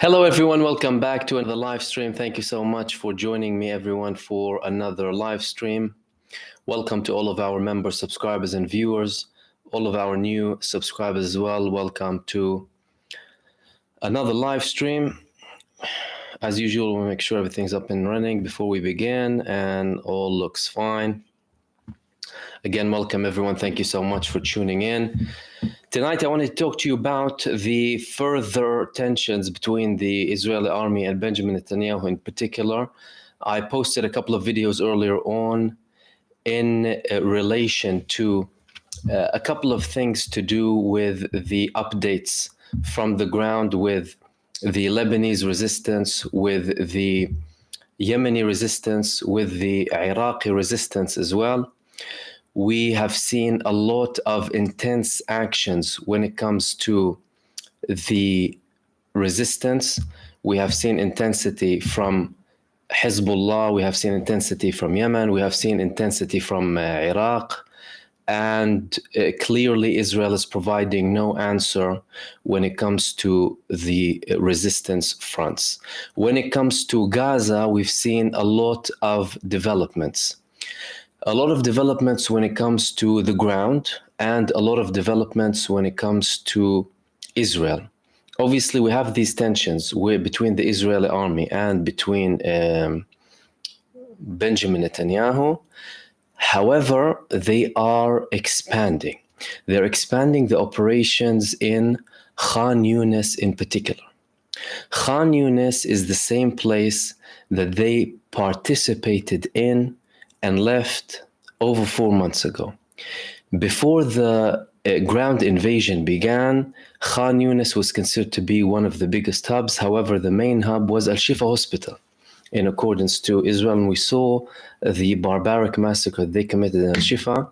Hello everyone, welcome back to another live stream. Thank you so much for joining me everyone for another live stream. Welcome to all of our members, subscribers and viewers, all of our new subscribers as well. Welcome to another live stream. As usual, we'll make sure everything's up and running before we begin and all looks fine. Again, welcome everyone. Thank you so much for tuning in. Tonight, I want to talk to you about the further tensions between the Israeli army and Benjamin Netanyahu in particular. I posted a couple of videos earlier on in relation to a couple of things to do with the updates from the ground with the Lebanese resistance, with the Yemeni resistance, with the Iraqi resistance as well. We have seen a lot of intense actions when it comes to the resistance. We have seen intensity from Hezbollah, we have seen intensity from Yemen, we have seen intensity from Iraq, and clearly Israel is providing no answer when it comes to the resistance fronts. When it comes to Gaza, we've seen a lot of developments. A lot of developments when it comes to the ground and a lot of developments when it comes to Israel. Obviously, we have these tensions between the Israeli army and between Benjamin Netanyahu. However, they are expanding. They're expanding the operations in Khan Yunis in particular. Khan Yunis is the same place that they participated in and left over 4 months ago. Before the ground invasion began, Khan Yunis was considered to be one of the biggest hubs. However, the main hub was Al-Shifa Hospital, in accordance to Israel. And we saw the barbaric massacre they committed in Al-Shifa.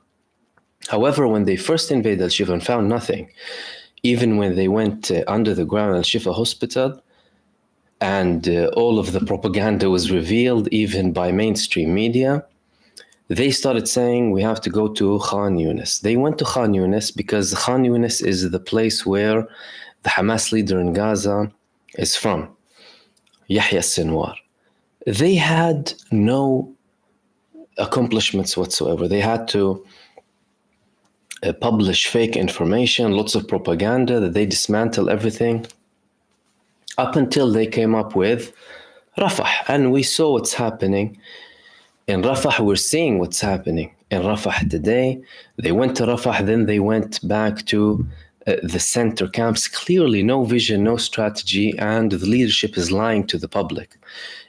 However, when they first invaded Al-Shifa and found nothing, even when they went under the ground Al-Shifa Hospital, and all of the propaganda was revealed even by mainstream media, they started saying we have to go to Khan Yunis. They went to Khan Yunis because Khan Yunis is the place where the Hamas leader in Gaza is from, Yahya Sinwar. They had no accomplishments whatsoever. They had to publish fake information, lots of propaganda, that they dismantle everything, up until they came up with Rafah. And we saw what's happening in Rafah. We're seeing what's happening in Rafah today. They went to Rafah, then they went back to the center camps. Clearly no vision, no strategy, and the leadership is lying to the public.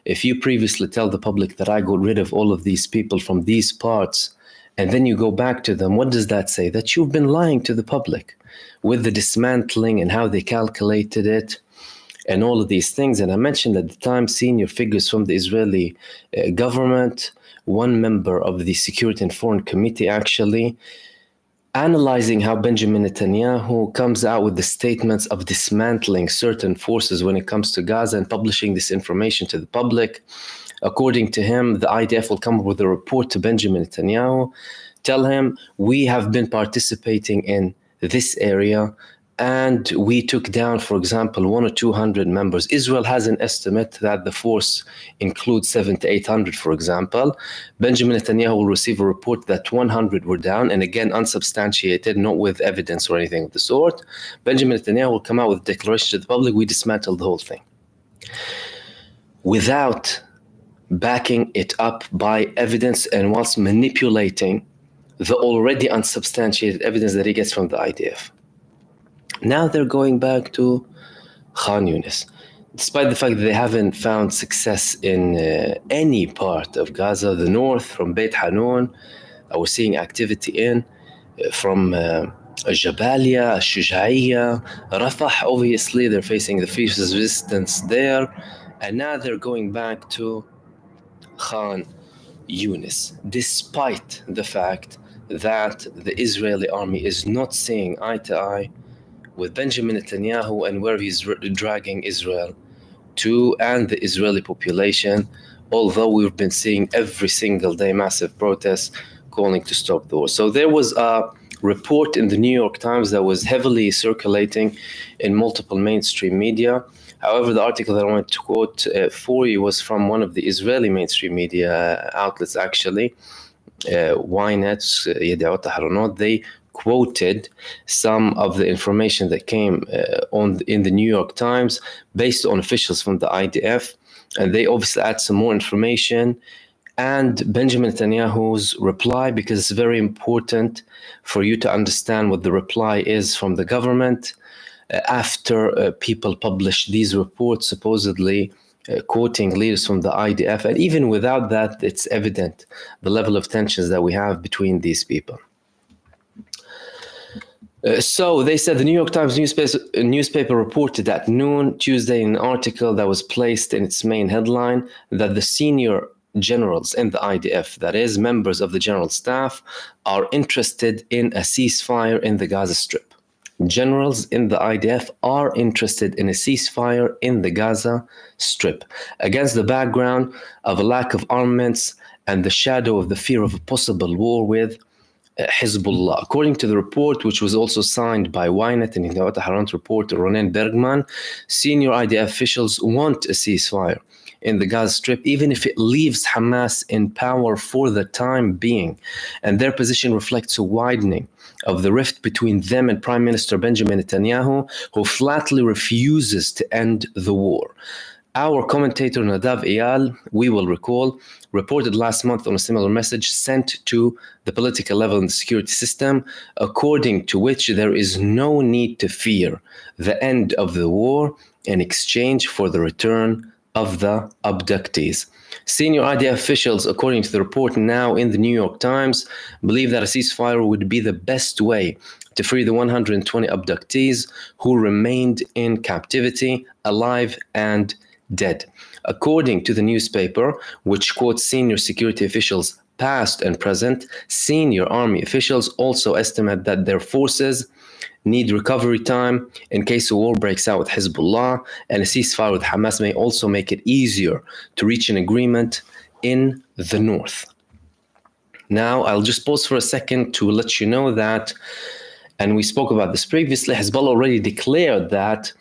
If you previously tell the public that I got rid of all of these people from these parts, and then you go back to them, what does that say? That you've been lying to the public with the dismantling and how they calculated it and all of these things. And I mentioned at the time senior figures from the Israeli government, one member of the Security and Foreign Committee actually, analyzing how Benjamin Netanyahu comes out with the statements of dismantling certain forces when it comes to Gaza and publishing this information to the public. According to him, the IDF will come up with a report to Benjamin Netanyahu, tell him, we have been participating in this area and we took down, for example, 100 or 200 members. Israel has an estimate that the force includes 700 to 800, for example. Benjamin Netanyahu will receive a report that 100 were down, and again, unsubstantiated, not with evidence or anything of the sort. Benjamin Netanyahu will come out with a declaration to the public, we dismantled the whole thing, without backing it up by evidence and whilst manipulating the already unsubstantiated evidence that he gets from the IDF. Now they're going back to Khan Yunis, despite the fact that they haven't found success in any part of Gaza. The north, from Beit Hanun, we're seeing activity from Jabalia, Shujaiya, Rafah. Obviously, they're facing the fiercest resistance there. And now they're going back to Khan Yunis, despite the fact that the Israeli army is not seeing eye to eye with Benjamin Netanyahu and where he's dragging Israel to and the Israeli population, although we've been seeing every single day massive protests calling to stop the war. So there was a report in the New York Times that was heavily circulating in multiple mainstream media. However, the article that I want to quote for you was from one of the Israeli mainstream media outlets, actually, Ynet, Yediot Ahronot. They quoted some of the information that came in the New York Times based on officials from the IDF, and they obviously add some more information and Benjamin Netanyahu's reply, because it's very important for you to understand what the reply is from the government after people publish these reports supposedly quoting leaders from the IDF. And even without that, it's evident the level of tensions that we have between these people. So they said the New York Times newspaper reported at noon Tuesday in an article that was placed in its main headline that the senior generals in the IDF, that is, members of the general staff, are interested in a ceasefire in the Gaza Strip. Generals in the IDF are interested in a ceasefire in the Gaza Strip against the background of a lack of armaments and the shadow of the fear of a possible war with Hezbollah. According to the report, which was also signed by Ynet and Yediot Ahronot reporter Ronen Bergman, senior IDF officials want a ceasefire in the Gaza Strip, even if it leaves Hamas in power for the time being. And their position reflects a widening of the rift between them and Prime Minister Benjamin Netanyahu, who flatly refuses to end the war. Our commentator Nadav Eyal, we will recall, reported last month on a similar message sent to the political level in the security system, according to which there is no need to fear the end of the war in exchange for the return of the abductees. Senior IDF officials, according to the report now in the New York Times, believe that a ceasefire would be the best way to free the 120 abductees who remained in captivity, alive and dead. According to the newspaper, which quotes senior security officials past and present, senior army officials also estimate that their forces need recovery time in case a war breaks out with Hezbollah, and a ceasefire with Hamas may also make it easier to reach an agreement in the north. Now, I'll just pause for a second to let you know that, and we spoke about this previously, Hezbollah already declared that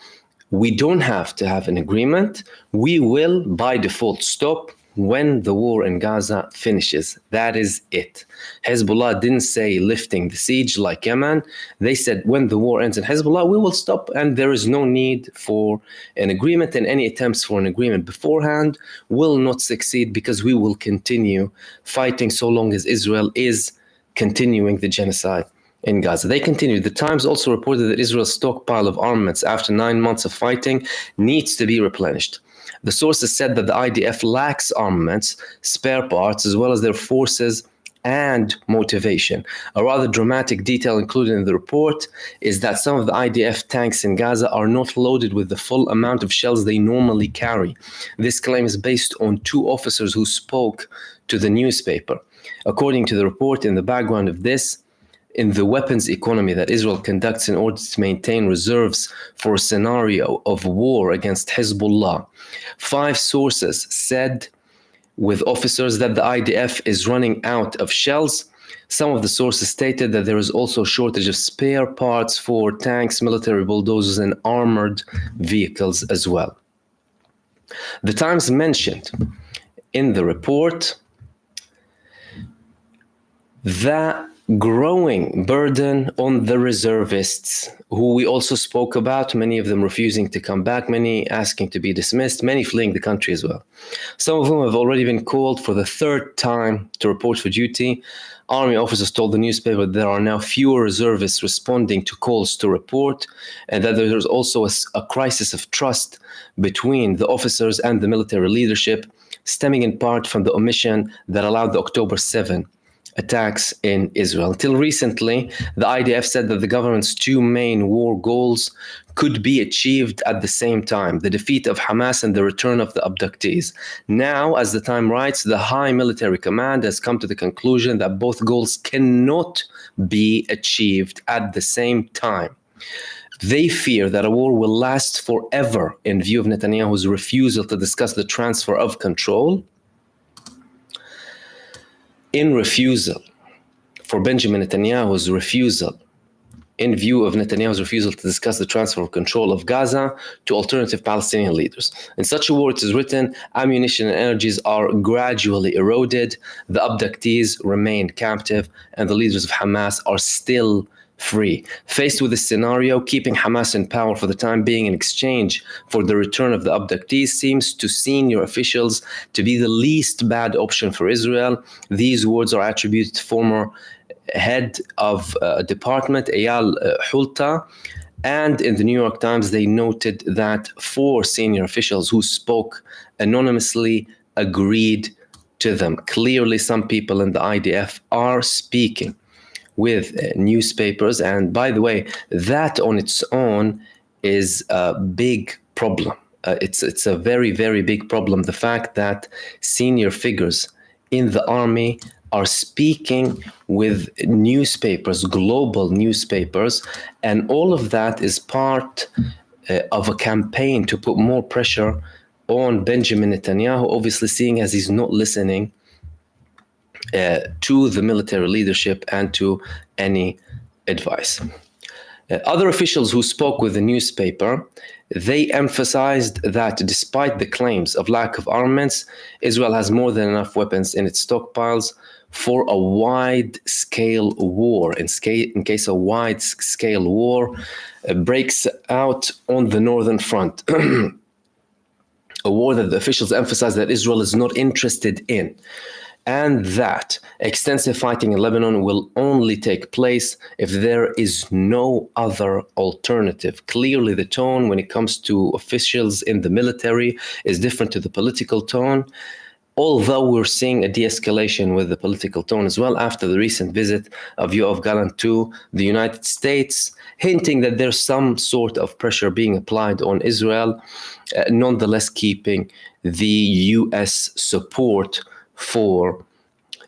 we don't have to have an agreement. We will, by default, stop when the war in Gaza finishes. That is it. Hezbollah didn't say lifting the siege like Yemen. They said when the war ends in Hezbollah, we will stop, and there is no need for an agreement, and any attempts for an agreement beforehand will not succeed because we will continue fighting so long as Israel is continuing the genocide in Gaza. They continued. The Times also reported that Israel's stockpile of armaments after 9 months of fighting needs to be replenished. The sources said that the IDF lacks armaments, spare parts, as well as their forces and motivation. A rather dramatic detail included in the report is that some of the IDF tanks in Gaza are not loaded with the full amount of shells they normally carry. This claim is based on 2 officers who spoke to the newspaper. According to the report, in the background of this, in the weapons economy that Israel conducts in order to maintain reserves for a scenario of war against Hezbollah, 5 sources said with officers that the IDF is running out of shells. Some of the sources stated that there is also a shortage of spare parts for tanks, military bulldozers, and armored vehicles as well. The Times mentioned in the report that growing burden on the reservists, who we also spoke about, many of them refusing to come back, many asking to be dismissed, many fleeing the country as well. Some of whom have already been called for the 3rd time to report for duty. Army officers told the newspaper that there are now fewer reservists responding to calls to report, and that there's also a crisis of trust between the officers and the military leadership, stemming in part from the omission that allowed the October 7 attacks in Israel. Until recently, the IDF said that the government's 2 main war goals could be achieved at the same time: the defeat of Hamas and the return of the abductees. Now, as the Time writes, the high military command has come to the conclusion that both goals cannot be achieved at the same time. They fear that a war will last forever in view of Netanyahu's refusal to discuss the transfer of control. In refusal for Benjamin Netanyahu's refusal, in view of Netanyahu's refusal to discuss the transfer of control of Gaza to alternative Palestinian leaders. In such a war, it is written, ammunition and energies are gradually eroded, the abductees remain captive, and the leaders of Hamas are still free. Faced with this scenario, keeping Hamas in power for the time being in exchange for the return of the abductees seems to senior officials to be the least bad option for Israel. These words are attributed to former head of department, Eyal Hulta, and in the New York Times, they noted that 4 senior officials who spoke anonymously agreed to them. Clearly, some people in the IDF are speaking with newspapers, and by the way, that on its own is a big problem. It's a very, very big problem. The fact that senior figures in the army are speaking with newspapers, global newspapers, and all of that is part of a campaign to put more pressure on Benjamin Netanyahu, obviously seeing as he's not listening to the military leadership and to any advice. Other officials who spoke with the newspaper, they emphasized that despite the claims of lack of armaments, Israel has more than enough weapons in its stockpiles for a wide-scale war. In case a wide-scale war breaks out on the northern front, a war that the officials emphasize that Israel is not interested in, and that extensive fighting in Lebanon will only take place if there is no other alternative. Clearly, the tone when it comes to officials in the military is different to the political tone, although we're seeing a de-escalation with the political tone as well after the recent visit of Yoav Gallant to the United States, hinting that there's some sort of pressure being applied on Israel, nonetheless keeping the US support for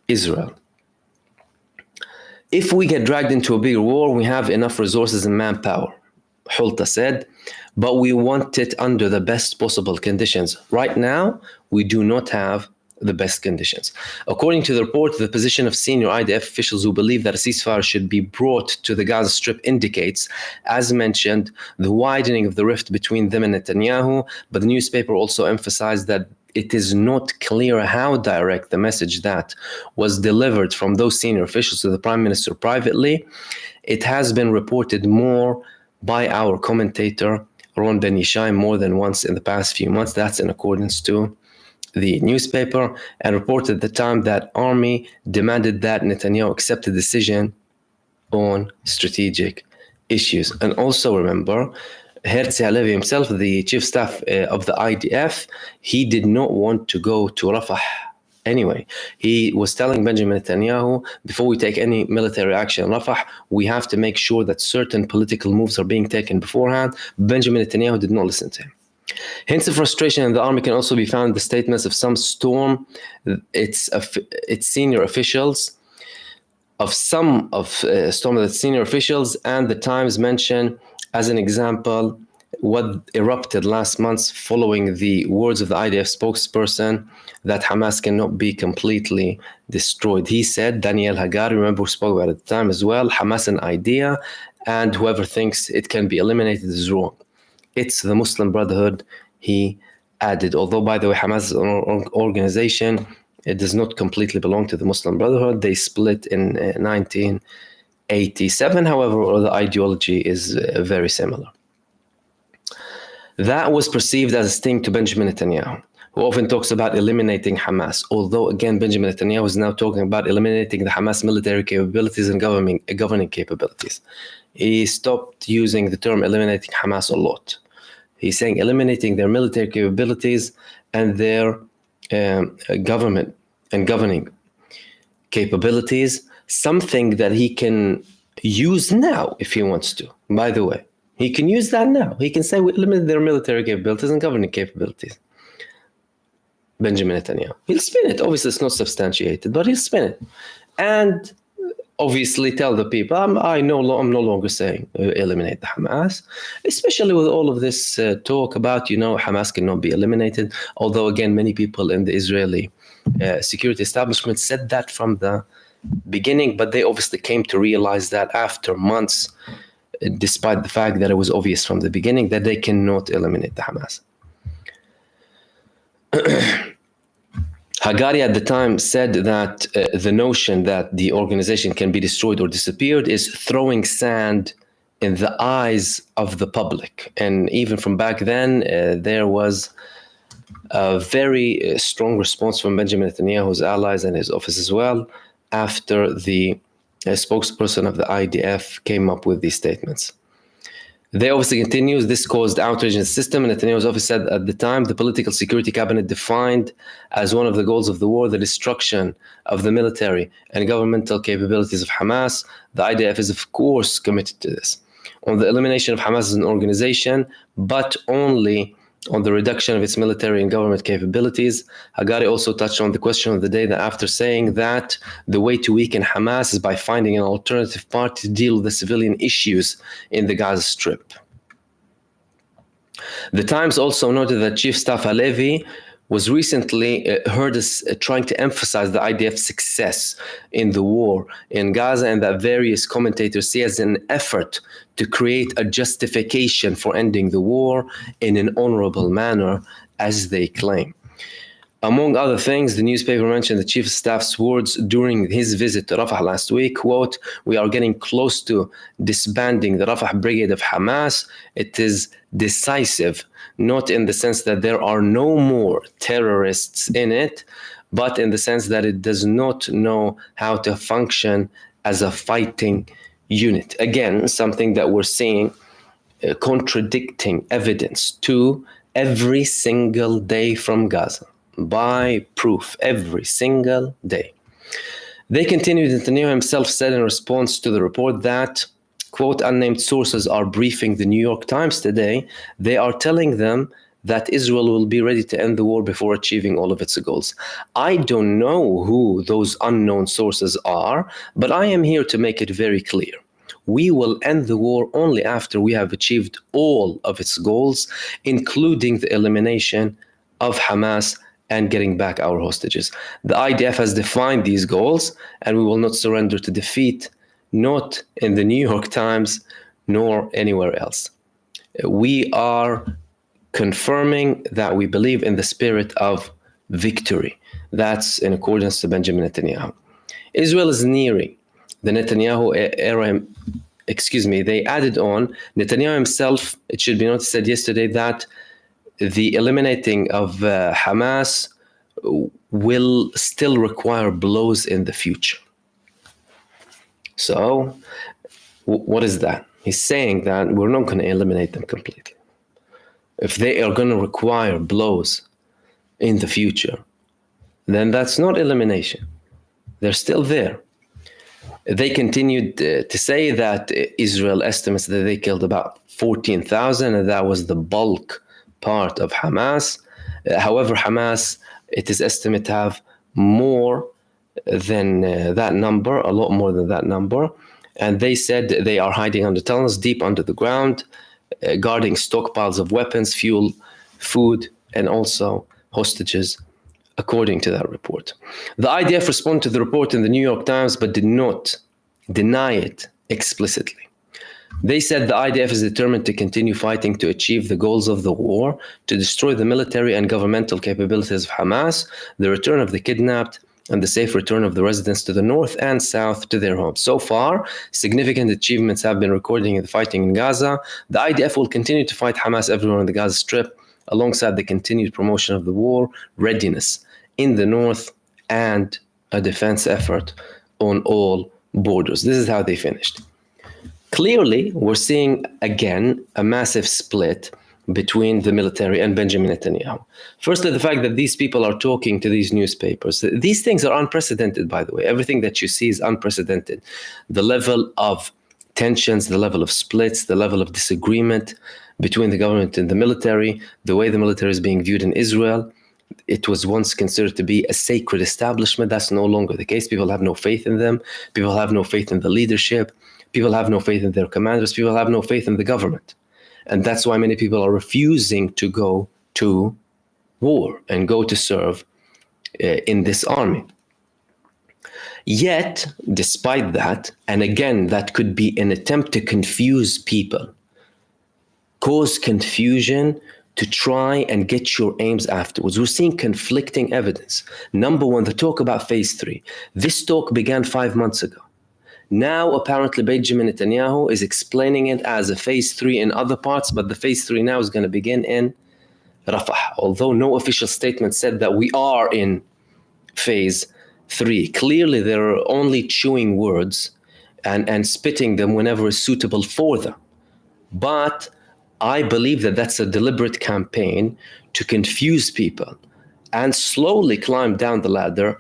Israel. If we get dragged into a bigger war, we have enough resources and manpower, Hulta said, but we want it under the best possible conditions. Right now, we do not have the best conditions. According to the report, the position of senior IDF officials who believe that a ceasefire should be brought to the Gaza Strip indicates, as mentioned, the widening of the rift between them and Netanyahu, but the newspaper also emphasized that it is not clear how direct the message that was delivered from those senior officials to the Prime Minister privately. It has been reported more by our commentator, Ron Ben Yishai, more than once in the past few months. That's in accordance to the newspaper, and reported at the time that army demanded that Netanyahu accept a decision on strategic issues. And also remember, Herzi Halevi himself, the chief staff of the IDF, he did not want to go to Rafah anyway. He was telling Benjamin Netanyahu, before we take any military action in Rafah, we have to make sure that certain political moves are being taken beforehand. Benjamin Netanyahu did not listen to him. Hints of frustration in the army can also be found in the statements of some its senior officials, Storm senior officials, and the Times mention as an example what erupted last month following the words of the IDF spokesperson that Hamas cannot be completely destroyed. He said, Daniel Hagari, remember we spoke about it at the time as well, Hamas an idea, and whoever thinks it can be eliminated is wrong. It's the Muslim Brotherhood, he added. Although, by the way, Hamas is an organization, it does not completely belong to the Muslim Brotherhood. They split in 1987, however, the ideology is very similar. That was perceived as a sting to Benjamin Netanyahu, who often talks about eliminating Hamas. Although, again, Benjamin Netanyahu is now talking about eliminating the Hamas military capabilities and governing capabilities. He stopped using the term eliminating Hamas a lot. He's saying eliminating their military capabilities and their government and governing capabilities, something that he can use now if he wants to. By the way, he can use that now. He can say we eliminate their military capabilities and governing capabilities. Benjamin Netanyahu. He'll spin it. Obviously, it's not substantiated, but he'll spin it. And obviously tell the people, I'm no longer saying eliminate the Hamas, especially with all of this talk about, Hamas cannot be eliminated. Although, again, many people in the Israeli security establishment said that from the beginning, but they obviously came to realize that after months, despite the fact that it was obvious from the beginning that they cannot eliminate the Hamas. Hagari at the time said that the notion that the organization can be destroyed or disappeared is throwing sand in the eyes of the public. And even from back then, there was a very strong response from Benjamin Netanyahu's allies and his office as well, after the spokesperson of the IDF came up with these statements. They obviously continues, this caused outrage in the system. And Netanyahu's office said at the time, the political security cabinet defined as one of the goals of the war the destruction of the military and governmental capabilities of Hamas. The IDF is, of course, committed to this. On the elimination of Hamas as an organization, but only on the reduction of its military and government capabilities. Hagari also touched on the question of the day that after saying that the way to weaken Hamas is by finding an alternative party to deal with the civilian issues in the Gaza Strip. The Times also noted that Chief Staff Halevi was recently heard as trying to emphasize the IDF's success in the war in Gaza, and that various commentators see as an effort to create a justification for ending the war in an honorable manner, as they claim. Among other things, the newspaper mentioned the Chief of Staff's words during his visit to Rafah last week, quote, "We are getting close to disbanding the Rafah brigade of Hamas. It is decisive, not in the sense that there are no more terrorists in it, but in the sense that it does not know how to function as a fighting unit." Again, something that we're seeing contradicting evidence to every single day from Gaza, by proof, every single day. They continued, Netanyahu himself said in response to the report that, quote, "Unnamed sources are briefing the New York Times today. They are telling them that Israel will be ready to end the war before achieving all of its goals." I don't know who those unknown sources are, but I am here to make it very clear. We will end the war only after we have achieved all of its goals, including the elimination of Hamas and getting back our hostages. The IDF has defined these goals, and we will not surrender to defeat, not in the New York Times, nor anywhere else. We are confirming that we believe in the spirit of victory. That's in accordance to Benjamin Netanyahu. Israel is nearing the Netanyahu era. They added on, Netanyahu himself, it should be noted, said yesterday that the eliminating of Hamas will still require blows in the future. So, what is that? He's saying that we're not going to eliminate them completely. If they are going to require blows in the future, then that's not elimination. They're still there. They continued to say that Israel estimates that they killed about 14,000, and that was the bulk part of Hamas. However, Hamas, it is estimated to have more than that number, a lot more than that number. And they said they are hiding under tunnels deep under the ground, guarding stockpiles of weapons, fuel, food, and also hostages, according to that report. The IDF responded to the report in the New York Times, but did not deny it explicitly. They said the IDF is determined to continue fighting to achieve the goals of the war, to destroy the military and governmental capabilities of Hamas, the return of the kidnapped, and the safe return of the residents to the north and south to their homes. So far, significant achievements have been recorded in the fighting in Gaza. The IDF will continue to fight Hamas everywhere on the Gaza Strip, alongside the continued promotion of the war readiness in the north and a defense effort on all borders. This is how they finished. Clearly, we're seeing again a massive split between the military and Benjamin Netanyahu. Firstly, the fact that these people are talking to these newspapers. These things are unprecedented, by the way. Everything that you see is unprecedented. The level of tensions, the level of splits, the level of disagreement between the government and the military, the way the military is being viewed in Israel. It was once considered to be a sacred establishment. That's no longer the case. People have no faith in them. People have no faith in the leadership. People have no faith in their commanders. People have no faith in the government. And that's why many people are refusing to go to war and go to serve in this army. Yet, despite that, and again, that could be an attempt to confuse people, cause confusion to try and get your aims afterwards. We're seeing conflicting evidence. Number one, the talk about phase 3. This talk began 5 months ago. Now, apparently, Benjamin Netanyahu is explaining it as a phase 3 in other parts, but the phase 3 now is going to begin in Rafah, although no official statement said that we are in phase 3. Clearly, they're only chewing words and spitting them whenever is suitable for them. But I believe that that's a deliberate campaign to confuse people and slowly climb down the ladder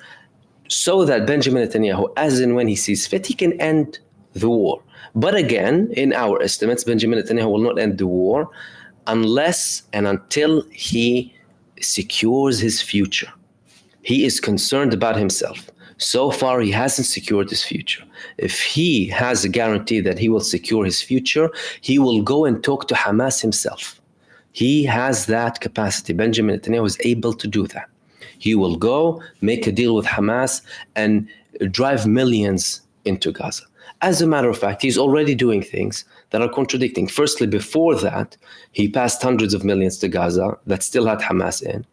so that Benjamin Netanyahu, as and when he sees fit, he can end the war. But again, in our estimates, Benjamin Netanyahu will not end the war unless and until he secures his future. He is concerned about himself. So far, he hasn't secured his future. If he has a guarantee that he will secure his future, he will go and talk to Hamas himself. He has that capacity. Benjamin Netanyahu is able to do that. He will go, make a deal with Hamas, and drive millions into Gaza. As a matter of fact, he's already doing things that are contradicting. Firstly, before that, he passed hundreds of millions to Gaza that still had Hamas in.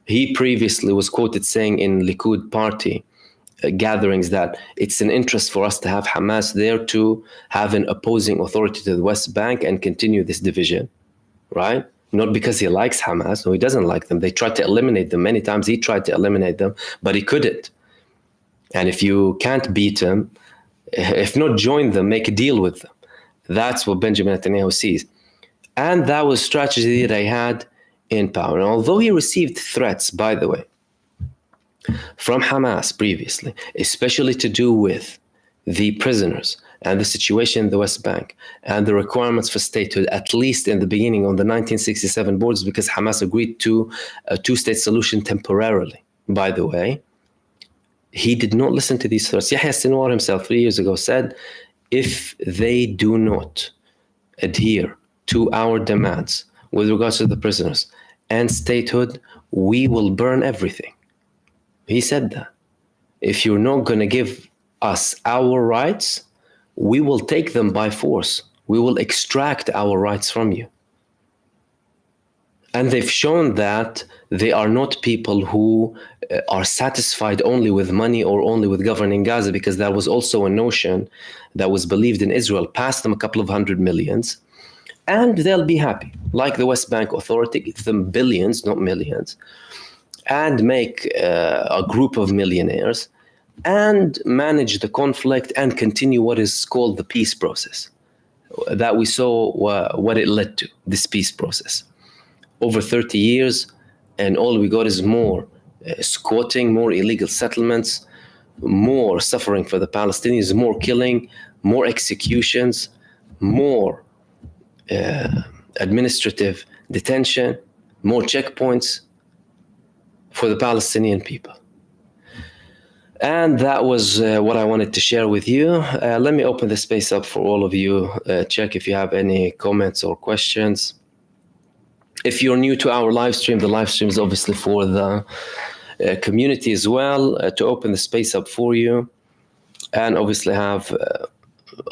He previously was quoted saying in Likud party gatherings that it's an interest for us to have Hamas there to have an opposing authority to the West Bank and continue this division, right? Not because he likes Hamas. No, he doesn't like them. They tried to eliminate them. Many times he tried to eliminate them, but he couldn't. And if you can't beat them, if not join them, make a deal with them. That's what Benjamin Netanyahu sees. And that was strategy that I had in power. And although he received threats, by the way, from Hamas previously, especially to do with the prisoners and the situation in the West Bank and the requirements for statehood, at least in the beginning on the 1967 borders, because Hamas agreed to a two-state solution temporarily, by the way, he did not listen to these threats. Yahya Sinwar himself 3 years ago said, if they do not adhere to our demands with regards to the prisoners and statehood, we will burn everything. He said that. If you're not going to give us our rights, we will take them by force. We will extract our rights from you. And they've shown that they are not people who are satisfied only with money or only with governing Gaza, because that was also a notion that was believed in Israel. Pass them a couple of $100 million and they'll be happy. Like the West Bank Authority, give them billions, not millions, and make a group of millionaires and manage the conflict and continue what is called the peace process. That we saw what it led to, this peace process. Over 30 years, and all we got is more squatting, more illegal settlements, more suffering for the Palestinians, more killing, more executions, more administrative detention, more checkpoints for the Palestinian people. And that was what I wanted to share with you. Let me open the space up for all of you. Check if you have any comments or questions. If you're new to our live stream, the live stream is obviously for the community as well, to open the space up for you and obviously have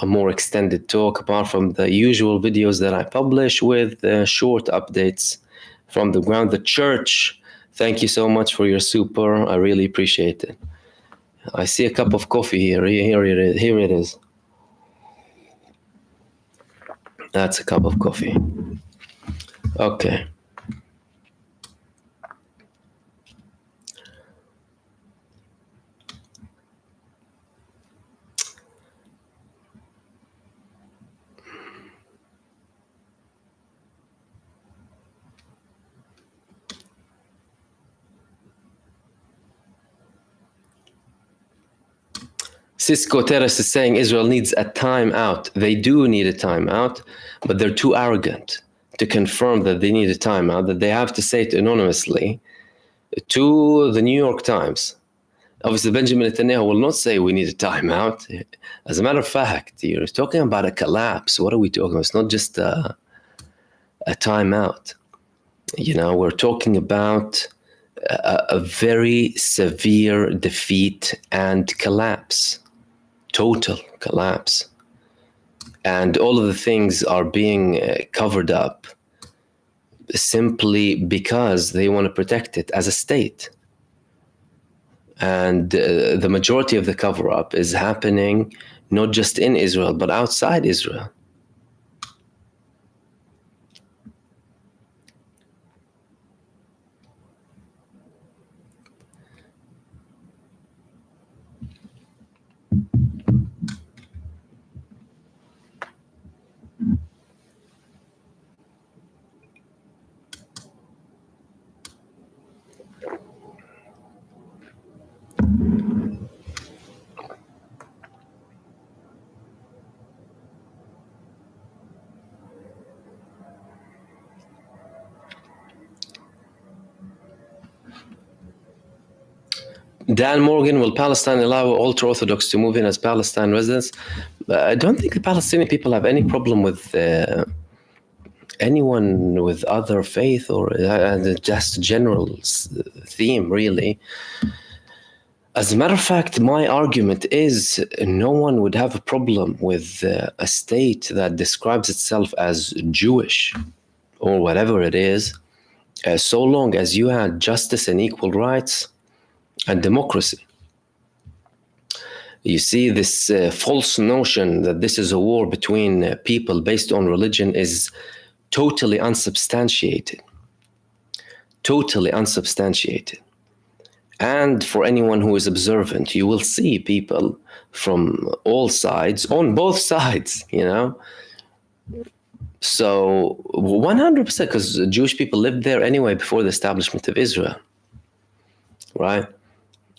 a more extended talk apart from the usual videos that I publish with short updates from the ground. The church, thank you so much for your super. I really appreciate it. I see a cup of coffee here. Here it is. That's a cup of coffee. Okay. Cisco Terrace is saying Israel needs a timeout. They do need a timeout, but they're too arrogant to confirm that they need a timeout, that they have to say it anonymously to the New York Times. Obviously, Benjamin Netanyahu will not say we need a timeout. As a matter of fact, you're talking about a collapse. What are we talking about? It's not just a timeout. You know, we're talking about a very severe defeat and collapse, total collapse. And all of the things are being covered up simply because they want to protect it as a state. And the majority of the cover-up is happening not just in Israel, but outside Israel. Dan Morgan, will Palestine allow ultra-Orthodox to move in as Palestine residents? I don't think the Palestinian people have any problem with anyone with other faith, or just a general theme, really. As a matter of fact, my argument is no one would have a problem with a state that describes itself as Jewish or whatever it is, so long as you had justice and equal rights and democracy. You see, this false notion that this is a war between people based on religion is totally unsubstantiated. Totally unsubstantiated. And for anyone who is observant, you will see people from all sides, on both sides, you know. So 100%, because Jewish people lived there anyway before the establishment of Israel, right?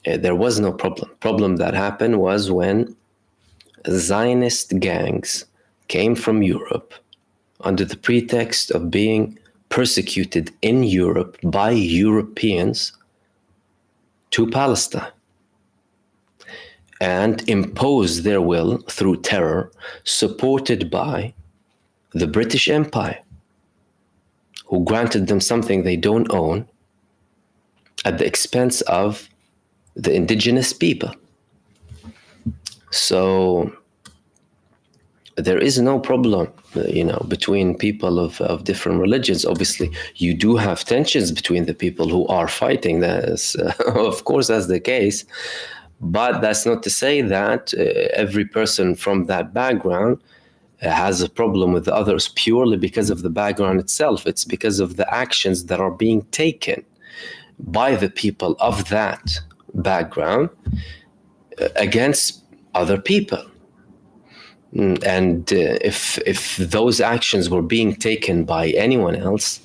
There was no problem. Problem that happened was when Zionist gangs came from Europe under the pretext of being persecuted in Europe by Europeans to Palestine and imposed their will through terror, supported by the British Empire, who granted them something they don't own at the expense of the indigenous people. So there is no problem, you know, between people of different religions. Obviously, you do have tensions between the people who are fighting. That's, of course, that's the case. But that's not to say that every person from that background has a problem with the others purely because of the background itself. It's because of the actions that are being taken by the people of that background against other people. And if those actions were being taken by anyone else,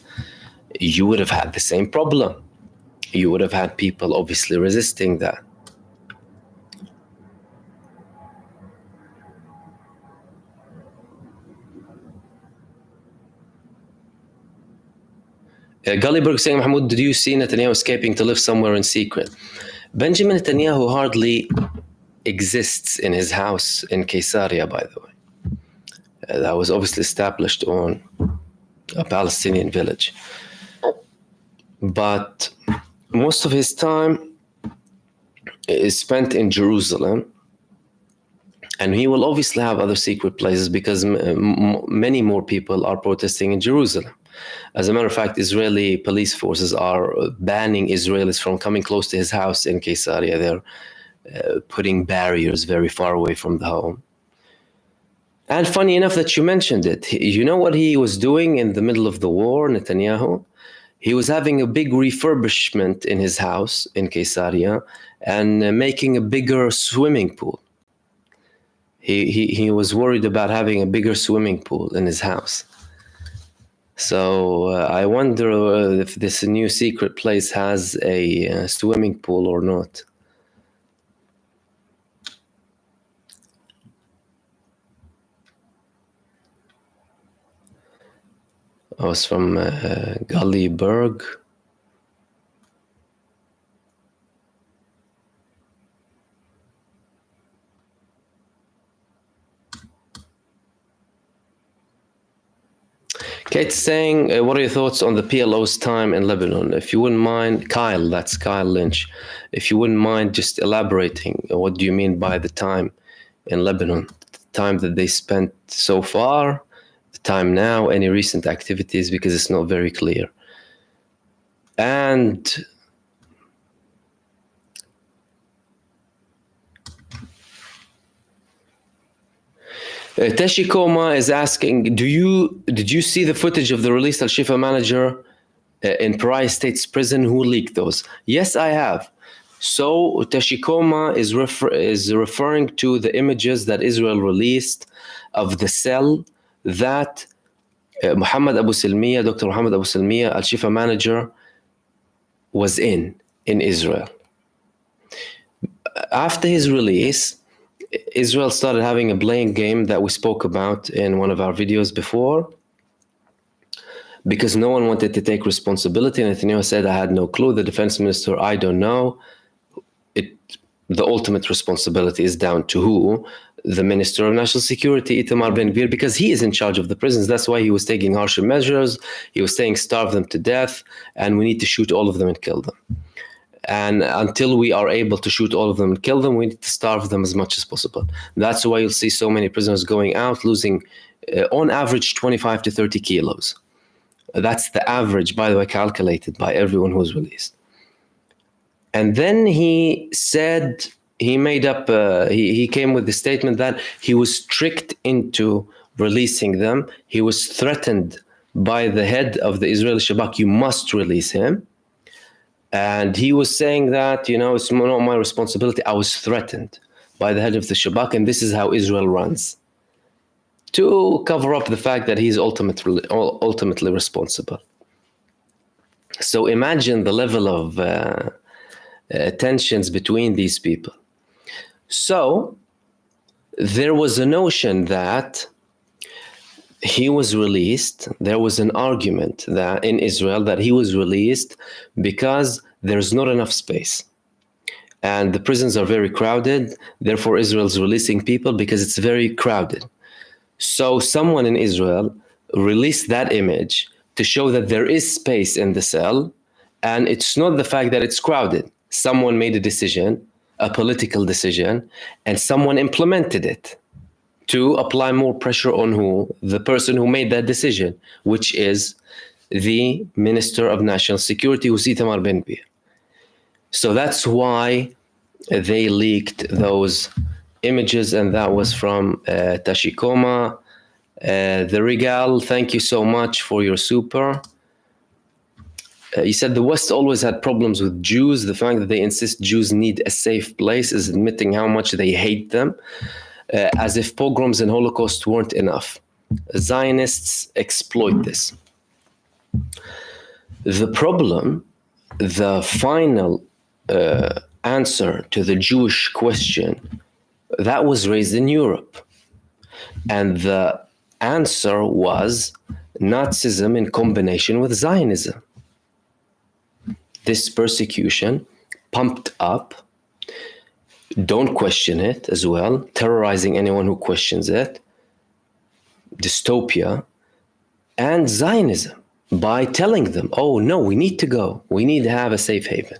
you would have had the same problem. You would have had people obviously resisting that. Gullyberg saying, Mahmoud, did you see Netanyahu escaping to live somewhere in secret? Benjamin Netanyahu hardly exists in his house in Caesarea, by the way. That was obviously established on a Palestinian village. But most of his time is spent in Jerusalem. And he will obviously have other secret places because many more people are protesting in Jerusalem. As a matter of fact, Israeli police forces are banning Israelis from coming close to his house in Caesarea. They're putting barriers very far away from the home. And funny enough that you mentioned it, you know what he was doing in the middle of the war, Netanyahu? He was having a big refurbishment in his house in Caesarea and making a bigger swimming pool. He was worried about having a bigger swimming pool in his house. So I wonder if this new secret place has a swimming pool or not. I was from Gullyberg. Kate's saying, what are your thoughts on the PLO's time in Lebanon? If you wouldn't mind, Kyle, that's Kyle Lynch. If you wouldn't mind just elaborating, what do you mean by the time in Lebanon? The time that they spent so far, the time now, any recent activities, because it's not very clear. And Teshikoma is asking, did you see the footage of the released Al-Shifa manager in Paria State's prison? Who leaked those? Yes, I have. So Teshikoma is referring to the images that Israel released of the cell that Muhammad Abu Salmiya, Dr. Muhammad Abu Salmiya, Al-Shifa manager, was in Israel. After his release, Israel started having a blame game that we spoke about in one of our videos before, because no one wanted to take responsibility. Netanyahu said, I had no clue. The defense minister, I don't know. The ultimate responsibility is down to who? The Minister of National Security, Itamar Ben-Gvir, because he is in charge of the prisons. That's why he was taking harsher measures. He was saying, starve them to death, and we need to shoot all of them and kill them. And until we are able to shoot all of them and kill them, we need to starve them as much as possible. That's why you'll see so many prisoners going out, losing on average 25 to 30 kilos. That's the average, by the way, calculated by everyone who was released. And then he said, he came with the statement that he was tricked into releasing them. He was threatened by the head of the Israeli Shabak, you must release him. And he was saying that, it's not my responsibility. I was threatened by the head of the Shabak, and this is how Israel runs, to cover up the fact that he's ultimately responsible. So imagine the level of tensions between these people. So there was a notion that he was released. There was an argument that in Israel that he was released because there's not enough space. And the prisons are very crowded. Therefore, Israel's releasing people because it's very crowded. So someone in Israel released that image to show that there is space in the cell. And it's not the fact that it's crowded. Someone made a decision, a political decision, and someone implemented it to apply more pressure on who? The person who made that decision, which is the Minister of National Security, who's Itamar Ben-Gvir. So that's why they leaked those images, and that was from Tashikoma. The Regal, thank you so much for your super. He said the West always had problems with Jews. The fact that they insist Jews need a safe place is admitting how much they hate them. As if pogroms and Holocaust weren't enough. Zionists exploit this. The problem, the final answer to the Jewish question, that was raised in Europe. And the answer was Nazism in combination with Zionism. This persecution pumped up, don't question it as well, terrorizing anyone who questions it, dystopia, and Zionism by telling them, oh no, we need to go, we need to have a safe haven.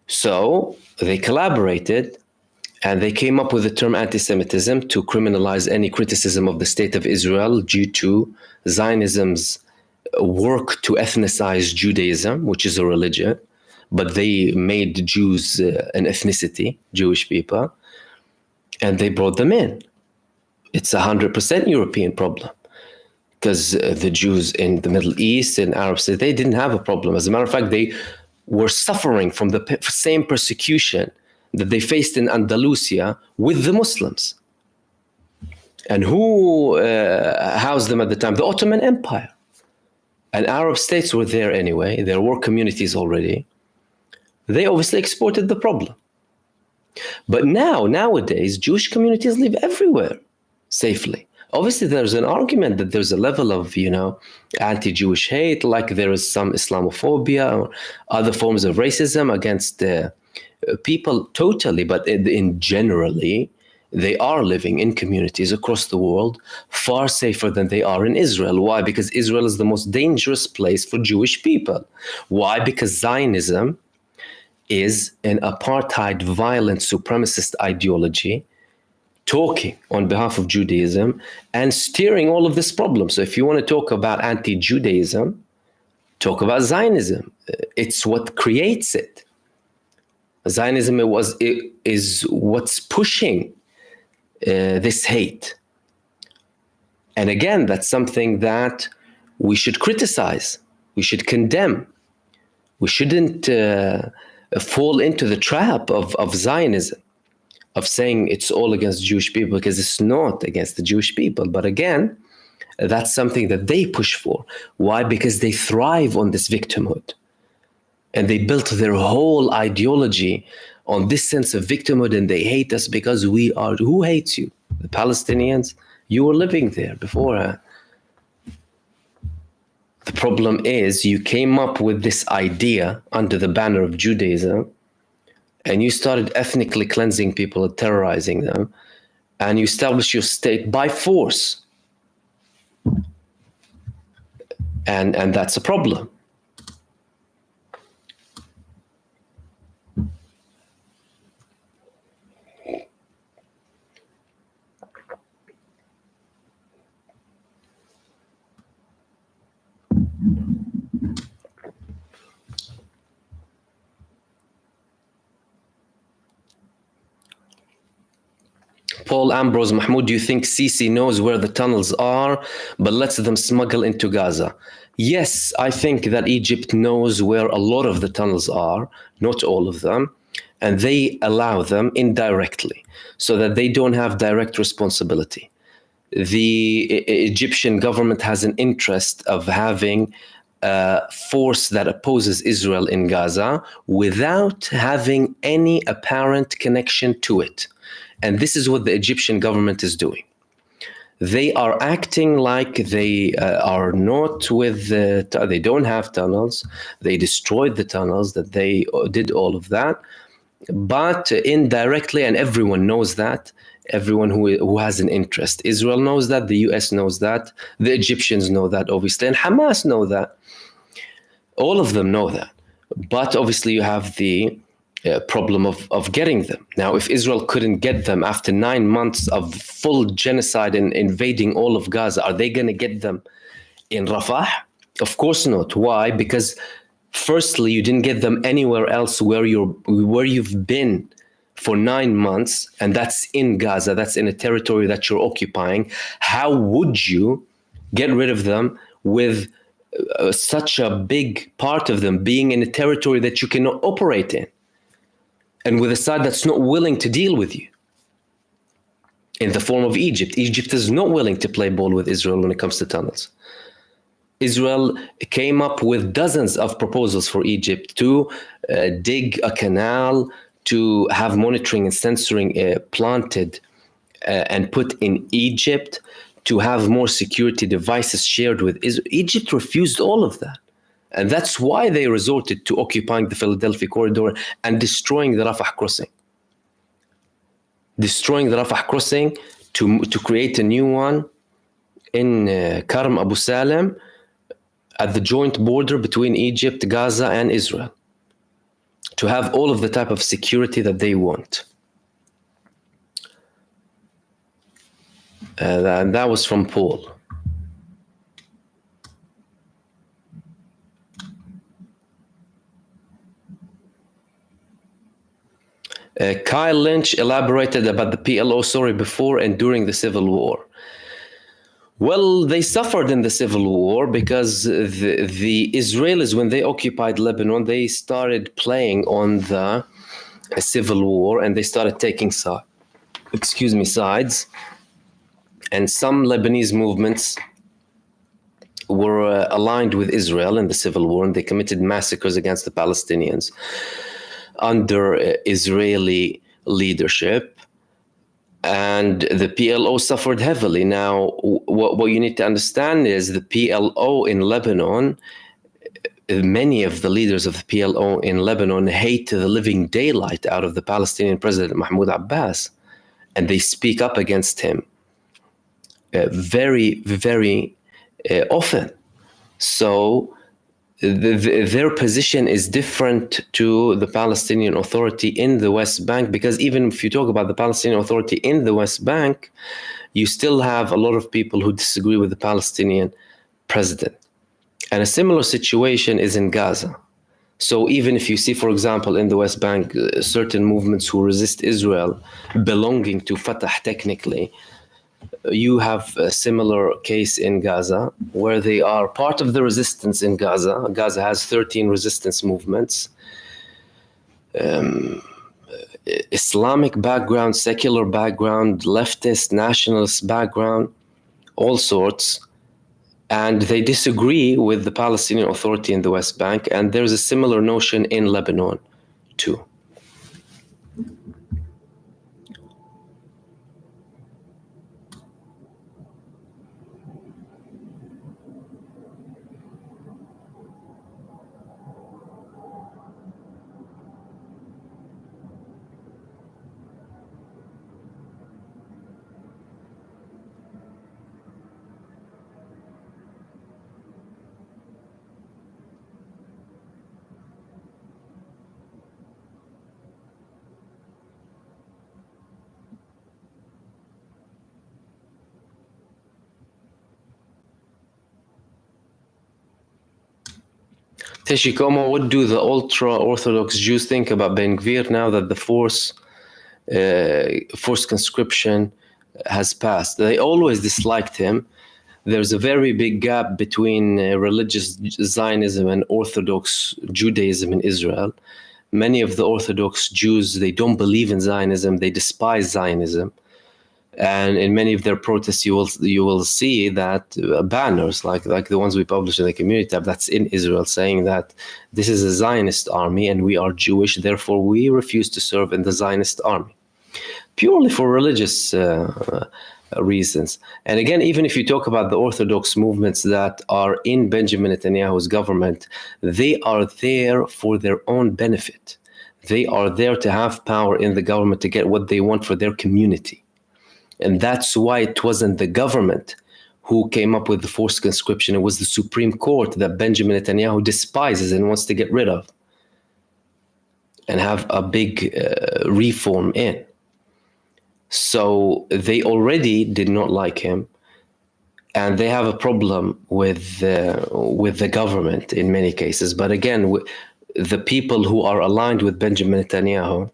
So they collaborated and they came up with the term anti-Semitism to criminalize any criticism of the state of Israel due to Zionism's work to ethnicize Judaism, which is a religion. But they made Jews an ethnicity, Jewish people, and they brought them in. It's 100% European problem because the Jews in the Middle East and Arab states, they didn't have a problem. As a matter of fact, they were suffering from the same persecution that they faced in Andalusia with the Muslims. And who housed them at the time? The Ottoman Empire. And Arab states were there anyway. There were communities already. They obviously exported the problem. But nowadays, Jewish communities live everywhere safely. Obviously, there's an argument that there's a level of, anti-Jewish hate, like there is some Islamophobia or other forms of racism against people totally. But in generally, They are living in communities across the world far safer than they are in Israel. Why? Because Israel is the most dangerous place for Jewish people. Why? Because Zionism is an apartheid, violent, supremacist ideology talking on behalf of Judaism and steering all of this problem. So if you want to talk about anti-Judaism, talk about Zionism. It's what creates it. Zionism is what's pushing this hate. And again, that's something that we should criticize. We should condemn. We shouldn't fall into the trap of Zionism, of saying it's all against Jewish people, because it's not against the Jewish people. But again, that's something that they push for. Why? Because they thrive on this victimhood. And they built their whole ideology on this sense of victimhood, and they hate us because we are. Who hates you? The Palestinians? You were living there before. The problem is you came up with this idea under the banner of Judaism, and you started ethnically cleansing people and terrorizing them, and you established your state by force. And that's a problem. Paul Ambrose, Mahmoud, do you think Sisi knows where the tunnels are, but lets them smuggle into Gaza? Yes, I think that Egypt knows where a lot of the tunnels are, not all of them, and they allow them indirectly so that they don't have direct responsibility. The Egyptian government has an interest of having a force that opposes Israel in Gaza without having any apparent connection to it. And this is what the Egyptian government is doing. They are acting like they are not with they don't have tunnels. They destroyed the tunnels, that they did all of that. But indirectly, and everyone knows that, everyone who has an interest. Israel knows that, the US knows that, the Egyptians know that, obviously, and Hamas know that. All of them know that. But obviously you have the problem of getting them. Now, if Israel couldn't get them after 9 months of full genocide and invading all of Gaza, are they going to get them in Rafah? Of course not. Why? Because firstly, you didn't get them anywhere else where you've been for 9 months, and that's in Gaza. That's in a territory that you're occupying. How would you get rid of them with such a big part of them being in a territory that you cannot operate in? And with a side that's not willing to deal with you, in the form of Egypt. Egypt is not willing to play ball with Israel when it comes to tunnels. Israel came up with dozens of proposals for Egypt to dig a canal, to have monitoring and censoring planted and put in Egypt, to have more security devices shared with Israel. Egypt refused all of that. And that's why they resorted to occupying the Philadelphia corridor and destroying the Rafah crossing. Destroying the Rafah crossing to create a new one in Karm Abu Salem at the joint border between Egypt, Gaza, and Israel, to have all of the type of security that they want. And that was from Paul. Kyle Lynch elaborated about the PLO, before and during the Civil War. Well, they suffered in the Civil War because the Israelis, when they occupied Lebanon, they started playing on the Civil War, and they started taking sides. And some Lebanese movements were aligned with Israel in the Civil War, and they committed massacres against the Palestinians under Israeli leadership, and the PLO suffered heavily. Now, what you need to understand is the PLO in Lebanon, many of the leaders of the PLO in Lebanon hate the living daylight out of the Palestinian president, Mahmoud Abbas. and they speak up against him very, very often. So their position is different to the Palestinian Authority in the West Bank, because even if you talk about the Palestinian Authority in the West Bank, you still have a lot of people who disagree with the Palestinian president. And a similar situation is in Gaza. So even if you see, for example, in the West Bank, certain movements who resist Israel belonging to Fatah technically, you have a similar case in Gaza, where they are part of the resistance in Gaza. Gaza has 13 resistance movements, Islamic background, secular background, leftist, nationalist background, all sorts. And they disagree with the Palestinian Authority in the West Bank. And there's a similar notion in Lebanon too. Teshikomo, what do the ultra-Orthodox Jews think about Ben Gvir now that the forced conscription has passed? They always disliked him. There's a very big gap between religious Zionism and Orthodox Judaism in Israel. Many of the Orthodox Jews, they don't believe in Zionism, they despise Zionism. And in many of their protests, you will see that banners like the ones we publish in the community tab that's in Israel, saying that this is a Zionist army and we are Jewish, therefore we refuse to serve in the Zionist army, purely for religious reasons. And again, even if you talk about the Orthodox movements that are in Benjamin Netanyahu's government, they are there for their own benefit. They are there to have power in the government to get what they want for their community. And that's why it wasn't the government who came up with the forced conscription. It was the Supreme Court that Benjamin Netanyahu despises and wants to get rid of and have a big reform in. So they already did not like him, and they have a problem with the government in many cases. But again, the people who are aligned with Benjamin Netanyahu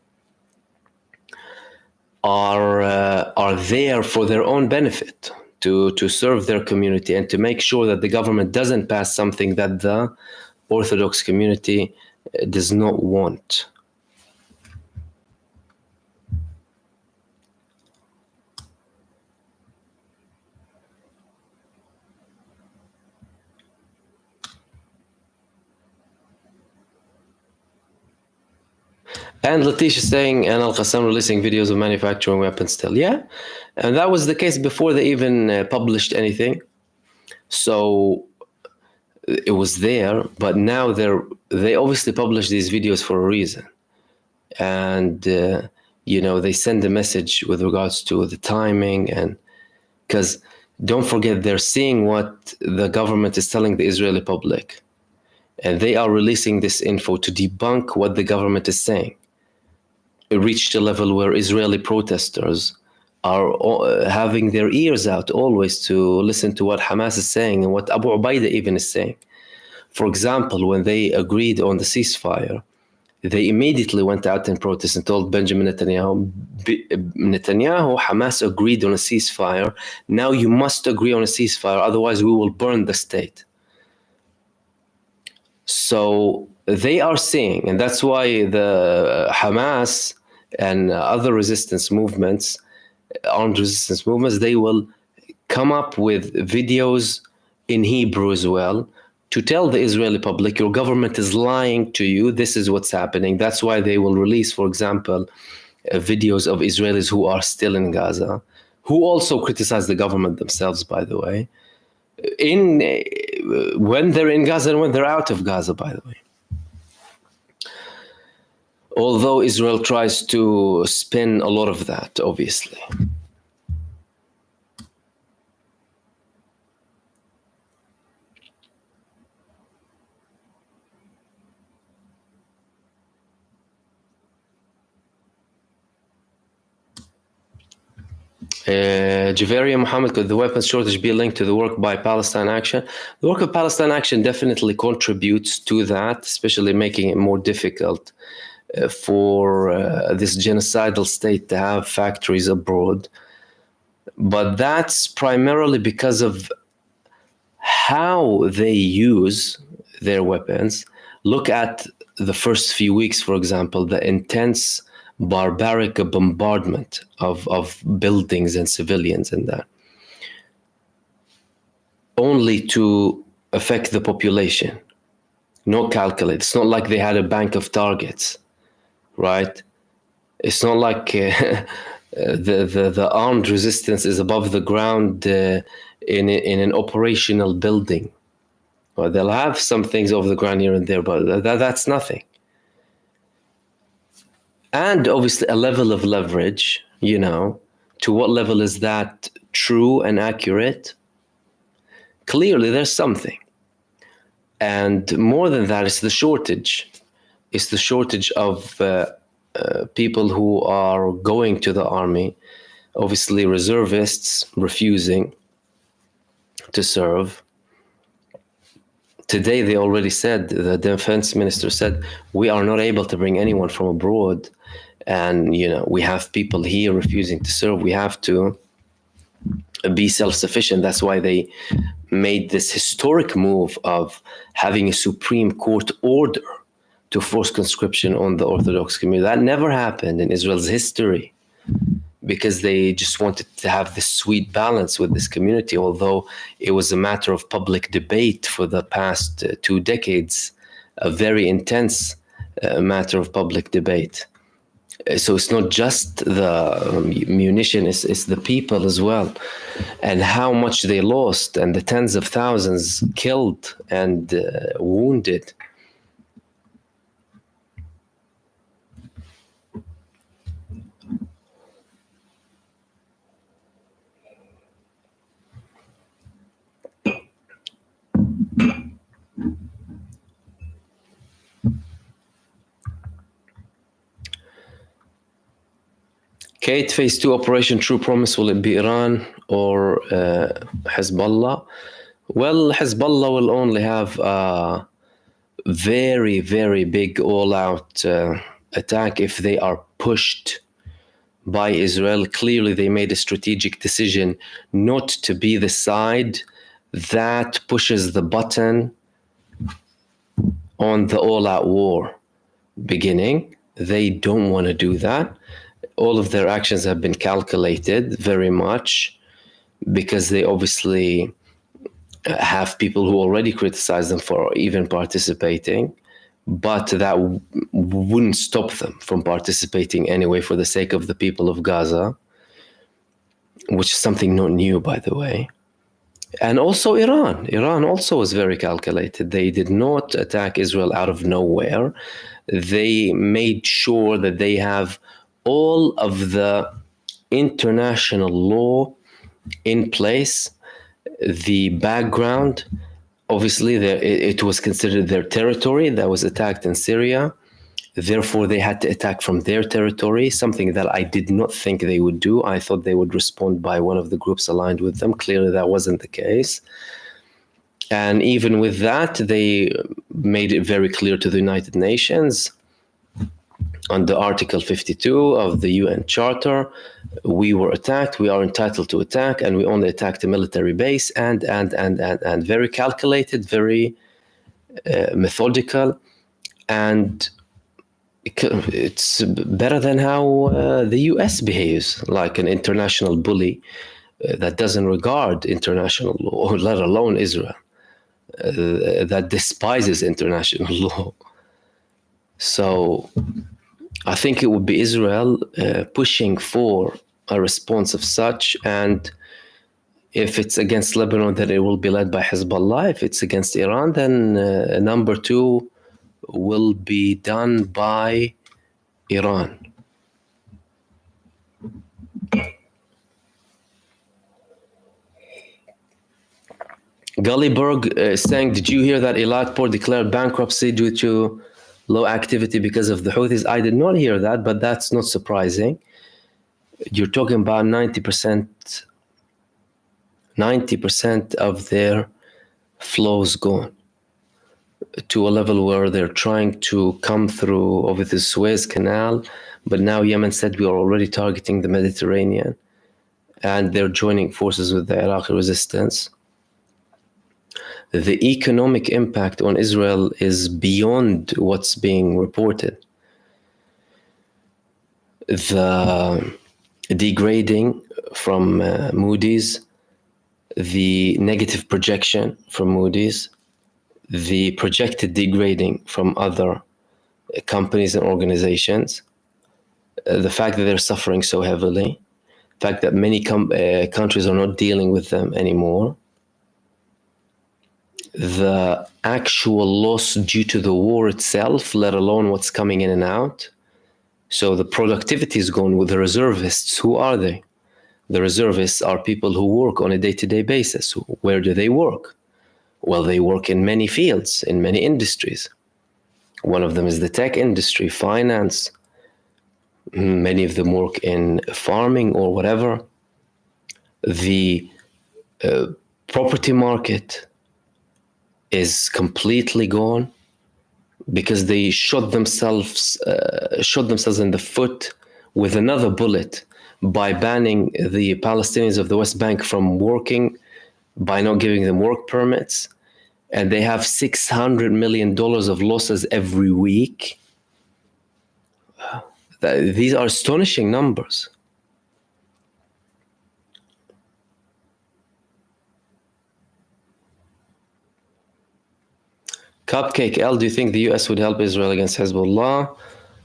are there for their own benefit, to serve their community and to make sure that the government doesn't pass something that the Orthodox community does not want. And Letitia saying, and Al-Qassam releasing videos of manufacturing weapons still. Yeah, and that was the case before they even published anything. So it was there, but now they obviously publish these videos for a reason. And, they send a message with regards to the timing, and because don't forget, they're seeing what the government is telling the Israeli public. And they are releasing this info to debunk what the government is saying. It reached a level where Israeli protesters are having their ears out always to listen to what Hamas is saying and what Abu Ubaidah even is saying. For example, when they agreed on the ceasefire, they immediately went out and protested and told Benjamin Netanyahu, Hamas agreed on a ceasefire. Now you must agree on a ceasefire, otherwise we will burn the state. So they are seeing, and that's why the Hamas and other resistance movements, armed resistance movements, they will come up with videos in Hebrew as well to tell the Israeli public, your government is lying to you, this is what's happening. That's why they will release, for example, videos of Israelis who are still in Gaza, who also criticize the government themselves, by the way, when they're in Gaza and when they're out of Gaza, by the way. Although Israel tries to spin a lot of that, obviously. Javaria Muhammad, could the weapons shortage be linked to the work by Palestine Action? The work of Palestine Action definitely contributes to that, especially making it more difficult for this genocidal state to have factories abroad. But that's primarily because of how they use their weapons. Look at the first few weeks, for example, the intense barbaric bombardment of buildings and civilians and that, only to affect the population. No calculate. It's not like they had a bank of targets, right? It's not like the armed resistance is above the ground in an operational building. Well, they'll have some things over the ground here and there, but that's nothing. And obviously a level of leverage, to what level is that true and accurate? Clearly there's something. And more than that, it's the shortage. It's the shortage of people who are going to the army, obviously reservists refusing to serve. Today they already said, the defense minister said, we are not able to bring anyone from abroad, and we have people here refusing to serve. We have to be self-sufficient. That's why they made this historic move of having a Supreme Court order to force conscription on the Orthodox community. That never happened in Israel's history, because they just wanted to have this sweet balance with this community, although it was a matter of public debate for the past 2 decades, a very intense matter of public debate. So it's not just the munition, it's the people as well, and how much they lost, and the tens of thousands killed and wounded. Kate, phase 2 operation True Promise, will it be Iran or Hezbollah? Well, Hezbollah will only have a very, very big all-out attack if they are pushed by Israel. Clearly, they made a strategic decision not to be the side that pushes the button on the all-out war beginning. They don't want to do that. All of their actions have been calculated very much, because they obviously have people who already criticize them for even participating, but that wouldn't stop them from participating anyway for the sake of the people of Gaza, which is something not new, by the way. And also Iran. Iran also was very calculated. They did not attack Israel out of nowhere. They made sure that they have all of the international law in place, the background. Obviously, it was considered their territory that was attacked in Syria. Therefore, they had to attack from their territory, something that I did not think they would do. I thought they would respond by one of the groups aligned with them. Clearly, that wasn't the case. And even with that, they made it very clear to the United Nations under Article 52 of the UN Charter, we were attacked, we are entitled to attack, and we only attacked a military base, and very calculated, very methodical, and it's better than how the US behaves, like an international bully that doesn't regard international law, let alone Israel, that despises international law. So I think it would be Israel pushing for a response of such, and if it's against Lebanon, then it will be led by Hezbollah. If it's against Iran, then number 2 will be done by Iran. Gullyberg is saying, did you hear that Eilat Port declared bankruptcy due to low activity because of the Houthis? I did not hear that, but that's not surprising. You're talking about 90% of their flows gone, to a level where they're trying to come through over the Suez Canal, but now Yemen said we are already targeting the Mediterranean, and they're joining forces with the Iraqi resistance. The economic impact on Israel is beyond what's being reported. The degrading from Moody's, the negative projection from Moody's, the projected degrading from other companies and organizations, the fact that they're suffering so heavily, the fact that many countries are not dealing with them anymore, the actual loss due to the war itself, let alone what's coming in and out. So the productivity is gone with the reservists. Who are they? The reservists are people who work on a day-to-day basis. Where do they work? Well, they work in many fields, in many industries. One of them is the tech industry, finance. Many of them work in farming or whatever. The property market is completely gone because they shot themselves in the foot with another bullet by banning the Palestinians of the West Bank from working, by not giving them work permits. And they have $600 million of losses every week. These are astonishing numbers. Cupcake L, do you think the US would help Israel against Hezbollah?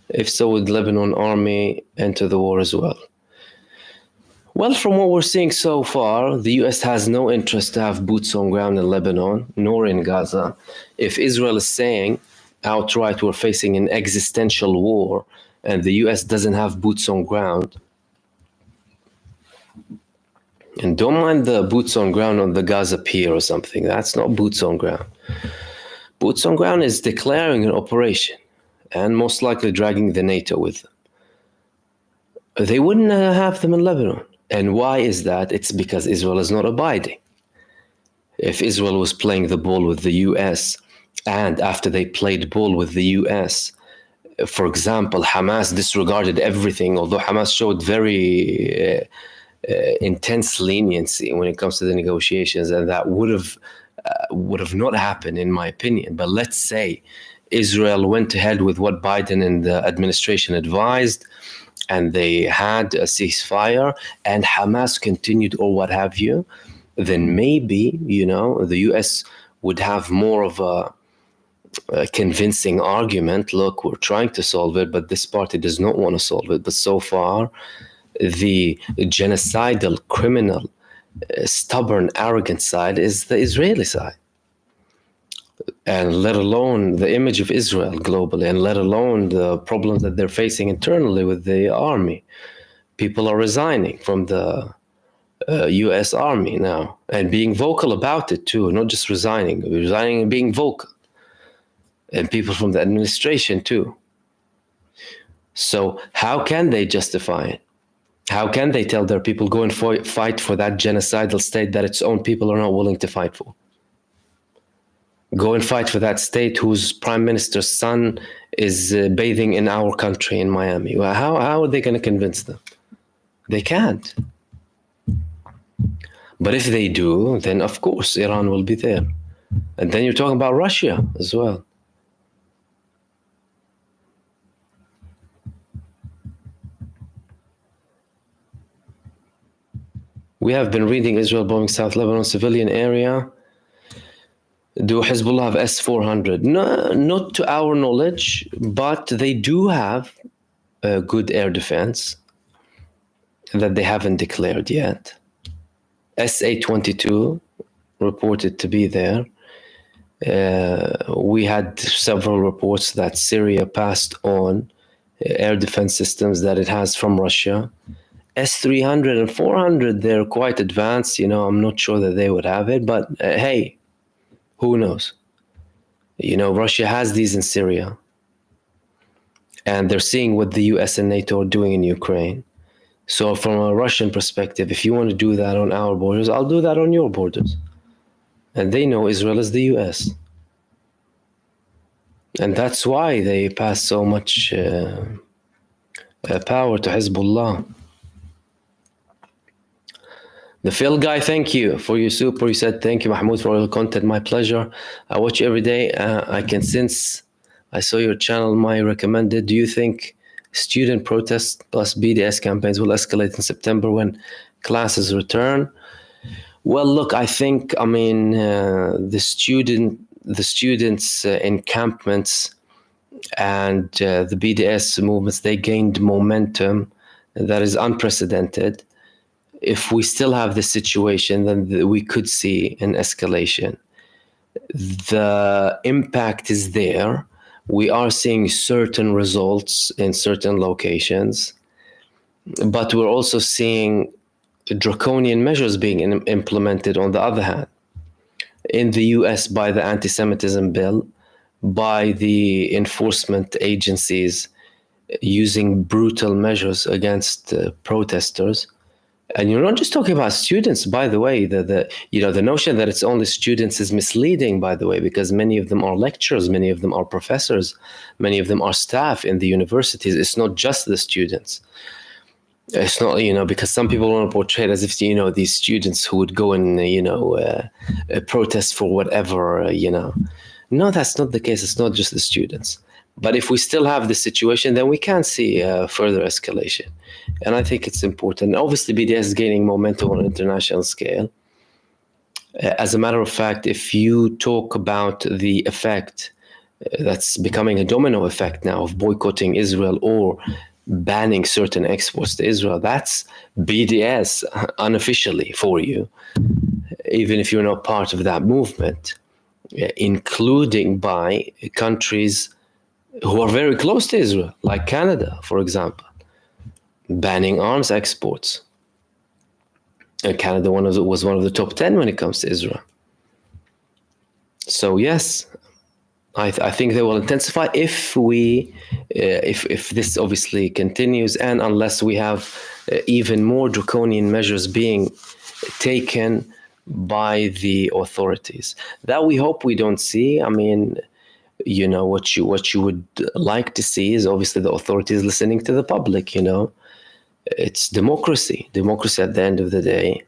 If so, would Lebanon army enter the war as well? Well, from what we're seeing so far, the US has no interest to have boots on ground in Lebanon, nor in Gaza. If Israel is saying outright we're facing an existential war and the US doesn't have boots on ground, and don't mind the boots on ground on the Gaza pier or something, that's not boots on ground. Boots on ground is declaring an operation and most likely dragging the NATO with them. They wouldn't have them in Lebanon. And why is that? It's because Israel is not abiding. If Israel was playing the ball with the US, and after they played ball with the US, for example, Hamas disregarded everything, although Hamas showed very intense leniency when it comes to the negotiations, and that would have not happened, in my opinion. But let's say Israel went ahead with what Biden and the administration advised, and they had a ceasefire, and Hamas continued or what have you, then maybe, the US would have more of a convincing argument. Look, we're trying to solve it, but this party does not want to solve it. But so far, the genocidal, criminal, stubborn, arrogant side is the Israeli side. And let alone the image of Israel globally, and let alone the problems that they're facing internally with the army. People are resigning from the US army now, and being vocal about it too, not just resigning and being vocal. And people from the administration too. So how can they justify it? How can they tell their people go and fight for that genocidal state that its own people are not willing to fight for? Go and fight for that state whose prime minister's son is bathing in our country in Miami. Well, how are they going to convince them? They can't. But if they do, then of course Iran will be there. And then you're talking about Russia as well. We have been reading Israel bombing South Lebanon civilian area. Do Hezbollah have S-400? No, not to our knowledge, but they do have a good air defense that they haven't declared yet. SA-22 reported to be there. We had several reports that Syria passed on air defense systems that it has from Russia. S-300 and 400, they're quite advanced. I'm not sure that they would have it, but hey, who knows? Russia has these in Syria, and they're seeing what the US and NATO are doing in Ukraine. So from a Russian perspective, if you want to do that on our borders, I'll do that on your borders. And they know Israel is the US. And that's why they pass so much power to Hezbollah. The Phil guy, thank you for your super. You said, thank you, Mahmoud, for all the content. My pleasure. I watch you every day. I can sense, I saw your channel, my recommended. Do you think student protests plus BDS campaigns will escalate in September when classes return? Well, look, I think, the students' encampments and the BDS movements, they gained momentum that is unprecedented. If we still have this situation, then we could see an escalation. The impact is there. We are seeing certain results in certain locations, but we're also seeing draconian measures being implemented on the other hand. In the US, by the anti-Semitism bill, by the enforcement agencies using brutal measures against protesters. And you're not just talking about students, by the way. The notion that it's only students is misleading, by the way, because many of them are lecturers, many of them are professors, many of them are staff in the universities. It's not just the students. It's not, because some people want to portray it as if, these students who would go and, protest for whatever, No, that's not the case. It's not just the students. But if we still have this situation, then we can see further escalation. And I think it's important. Obviously, BDS is gaining momentum on an international scale. As a matter of fact, if you talk about the effect that's becoming a domino effect now of boycotting Israel or banning certain exports to Israel, that's BDS unofficially for you, even if you're not part of that movement, including by countries who are very close to Israel, like Canada, for example, banning arms exports. And Canada was one of the top 10 when it comes to Israel. So yes, I think they will intensify if this obviously continues, and unless we have even more draconian measures being taken by the authorities. That we hope we don't see. What you would like to see is obviously the authorities listening to the public. It's democracy. Democracy at the end of the day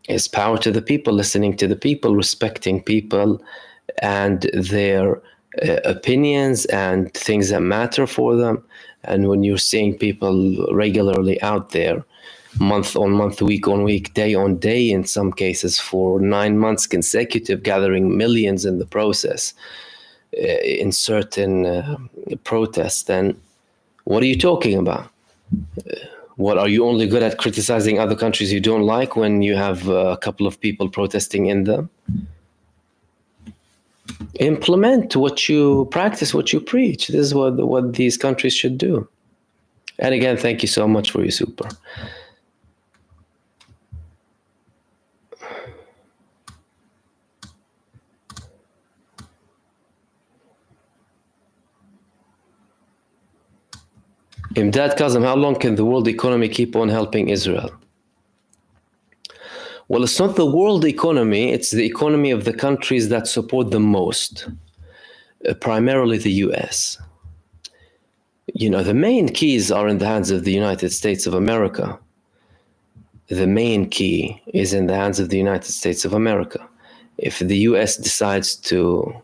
is power to the people, listening to the people, respecting people and their opinions and things that matter for them. And when you're seeing people regularly out there, month on month, week on week, day on day, in some cases for 9 months consecutive, gathering millions in the process, in certain protests, then what are you talking about? What, are you only good at criticizing other countries you don't like when you have a couple of people protesting in them? Implement what you practice, what you preach. This is what these countries should do. And again, thank you so much for your super. Imdad Kazim, how long can the world economy keep on helping Israel? Well, it's not the world economy, it's the economy of the countries that support them most, primarily the US. The main keys are in the hands of the United States of America. The main key is in the hands of the United States of America. If the US decides to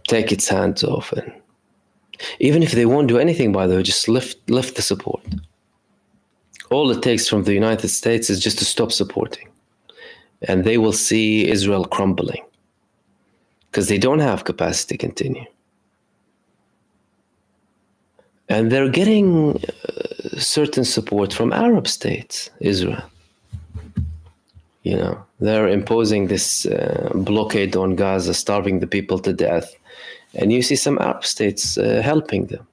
take its hands off, and even if they won't do anything, by the way, just lift the support. All it takes from the United States is just to stop supporting. And they will see Israel crumbling. Because they don't have capacity to continue. And they're getting certain support from Arab states, Israel. They're imposing this blockade on Gaza, starving the people to death. And you see some Arab states helping them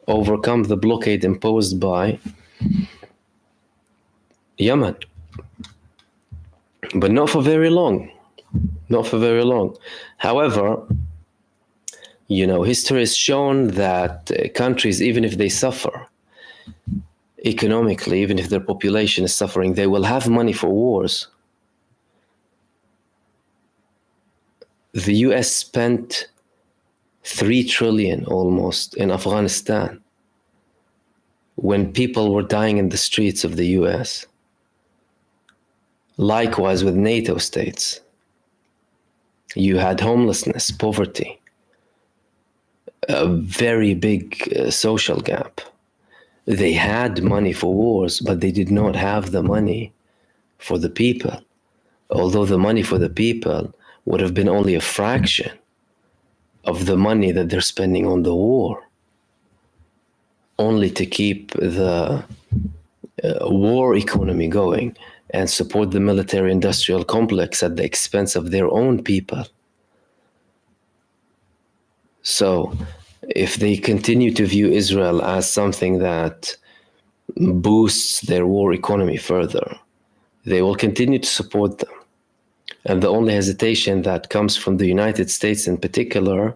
overcome the blockade imposed by Yemen. But not for very long. Not for very long. However, history has shown that countries, even if they suffer economically, even if their population is suffering, they will have money for wars. The US spent $3 trillion almost in Afghanistan when people were dying in the streets of the US. Likewise with NATO states. You had homelessness, poverty, a very big social gap. They had money for wars, but they did not have the money for the people. Although the money for the people would have been only a fraction of the money that they're spending on the war, only to keep the war economy going and support the military-industrial complex at the expense of their own people. So, if they continue to view Israel as something that boosts their war economy further, they will continue to support them. And the only hesitation that comes from the United States in particular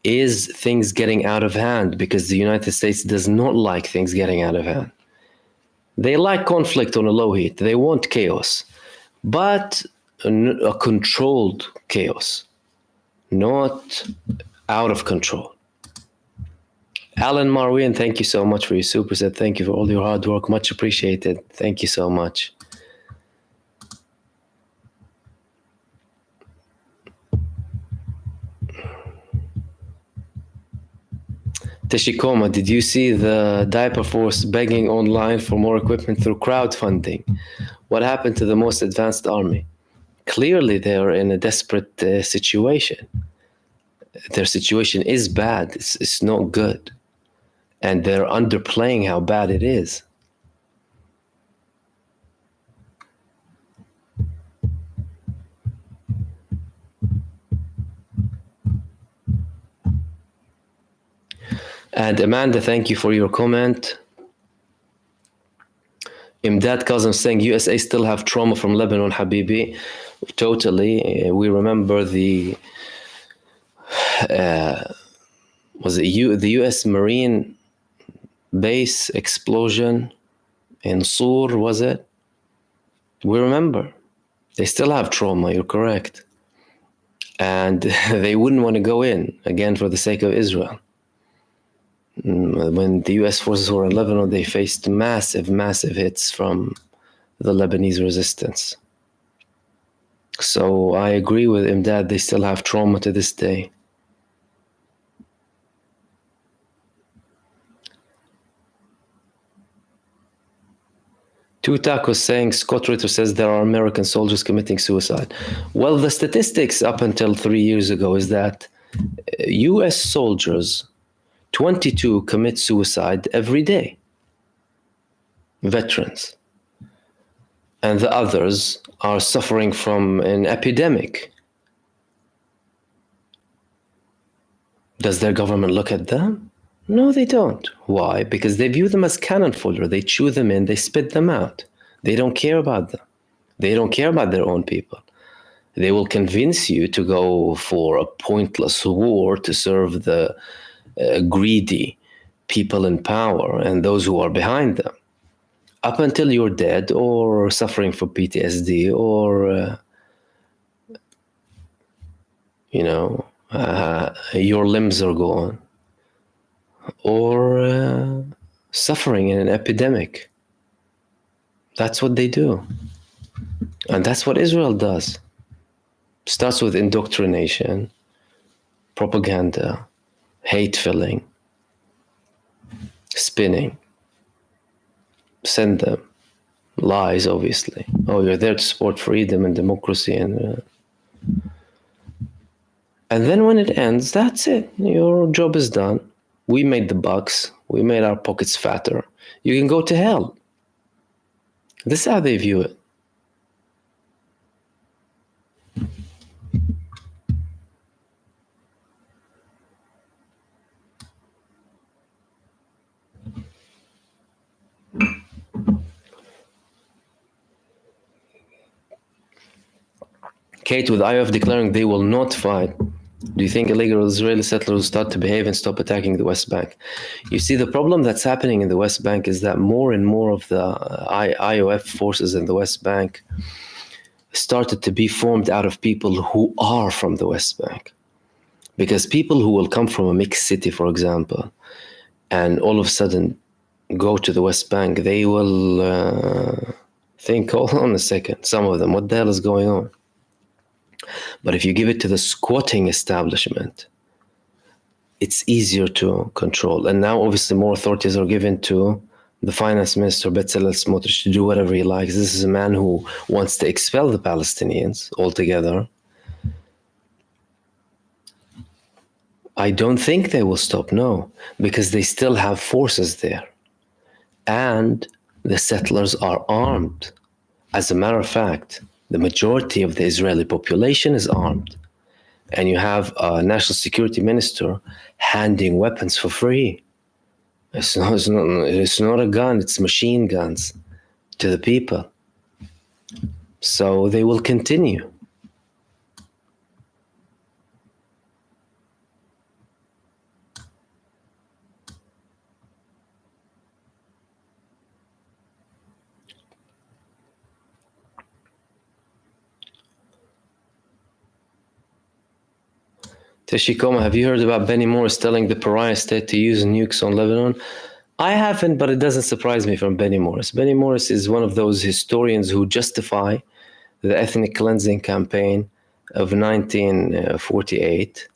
is things getting out of hand, because the United States does not like things getting out of hand. They like conflict on a low heat. They want chaos, but a controlled chaos, not out of control. Alan Marwin, thank you so much for your super set. Thank you for all your hard work. Much appreciated. Thank you so much. Teshikoma, did you see the diaper force begging online for more equipment through crowdfunding? What happened to the most advanced army? Clearly, they're in a desperate situation. Their situation is bad. It's not good. And they're underplaying how bad it is. And Amanda, thank you for your comment. Imdad Kazem saying USA still have trauma from Lebanon, Habibi. Totally. We remember the the US Marine base explosion in Sur, was it? We remember. They still have trauma, you're correct. And they wouldn't want to go in, again, for the sake of Israel. When the US forces were in Lebanon, they faced massive hits from the Lebanese resistance. So I agree with Imdad, they still have trauma to this day. Two Tacos saying, Scott Ritter says there are American soldiers committing suicide. Well, the statistics up until 3 years ago is that US soldiers, 22 commit suicide every day. Veterans. And the others are suffering from an epidemic. Does their government look at them? No, they don't. Why? Because they view them as cannon fodder. They chew them in, they spit them out. They don't care about them. They don't care about their own people. They will convince you to go for a pointless war to serve the greedy people in power and those who are behind them, up until you're dead or suffering from PTSD or, your limbs are gone, or suffering in an epidemic. That's what they do. And that's what Israel does. Starts with indoctrination, propaganda, hate-filling, spinning. Send them lies, obviously. Oh, you're there to support freedom and democracy. And then when it ends, that's it. Your job is done. We made the bucks. We made our pockets fatter. You can go to hell. This is how they view it. Kate, with IDF declaring they will not fight, do you think illegal Israeli settlers will start to behave and stop attacking the West Bank? You see, the problem that's happening in the West Bank is that more and more of the IOF forces in the West Bank started to be formed out of people who are from the West Bank. Because people who will come from a mixed city, for example, and all of a sudden go to the West Bank, they will think, hold on a second, some of them, what the hell is going on? But if you give it to the squatting establishment, it's easier to control. And now, obviously, more authorities are given to the finance minister, Bezalel Smotrich, to do whatever he likes. This is a man who wants to expel the Palestinians altogether. I don't think they will stop, no, because they still have forces there. And the settlers are armed. As a matter of fact, the majority of the Israeli population is armed. And you have a national security minister handing weapons for free. It's not a gun, it's machine guns to the people. So they will continue. Teshikoma, have you heard about Benny Morris telling the pariah state to use nukes on Lebanon? I haven't, but it doesn't surprise me from Benny Morris. Benny Morris is one of those historians who justify the ethnic cleansing campaign of 1948.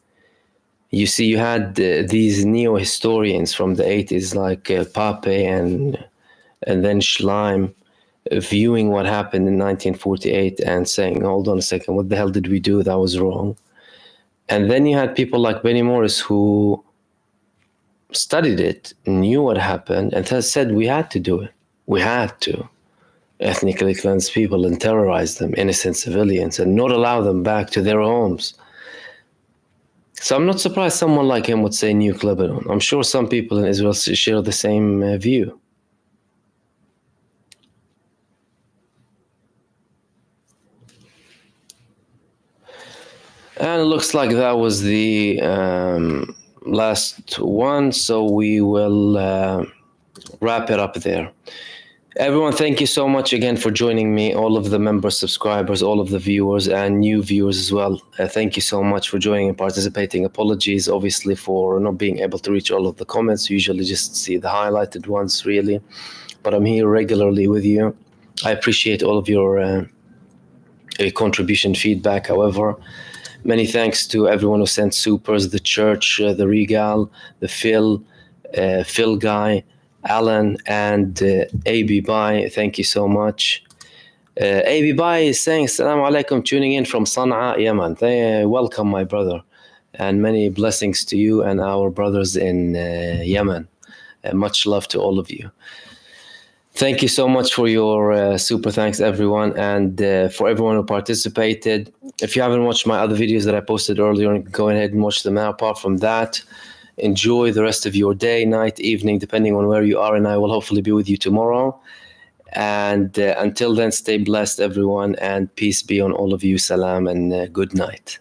You see, you had these neo-historians from the 80s like Pape and then Schleim viewing what happened in 1948 and saying, hold on a second, what the hell did we do? That was wrong. And then you had people like Benny Morris who studied it, knew what happened, and said we had to do it. We had to ethnically cleanse people and terrorize them, innocent civilians, and not allow them back to their homes. So I'm not surprised someone like him would say nuke Lebanon. I'm sure some people in Israel share the same view. And it looks like that was the last one, so we will wrap it up there. Everyone, thank you so much again for joining me, all of the members, subscribers, all of the viewers, and new viewers as well. Thank you so much for joining and participating. Apologies, obviously, for not being able to reach all of the comments. Usually just see the highlighted ones, really. But I'm here regularly with you. I appreciate all of your contribution feedback, however. Many thanks to everyone who sent supers, the church, the Regal, the Phil Guy, Alan, and AB Bai. Thank you so much. AB Bai is saying, Assalamu alaikum, tuning in from Sana'a, Yemen. Welcome, my brother, and many blessings to you and our brothers in Yemen. Much love to all of you. Thank you so much for your super thanks, everyone, and for everyone who participated. If you haven't watched my other videos that I posted earlier, go ahead and watch them now. Apart from that, enjoy the rest of your day, night, evening, depending on where you are, and I will hopefully be with you tomorrow. And until then, stay blessed, everyone, and peace be on all of you. Salam and good night.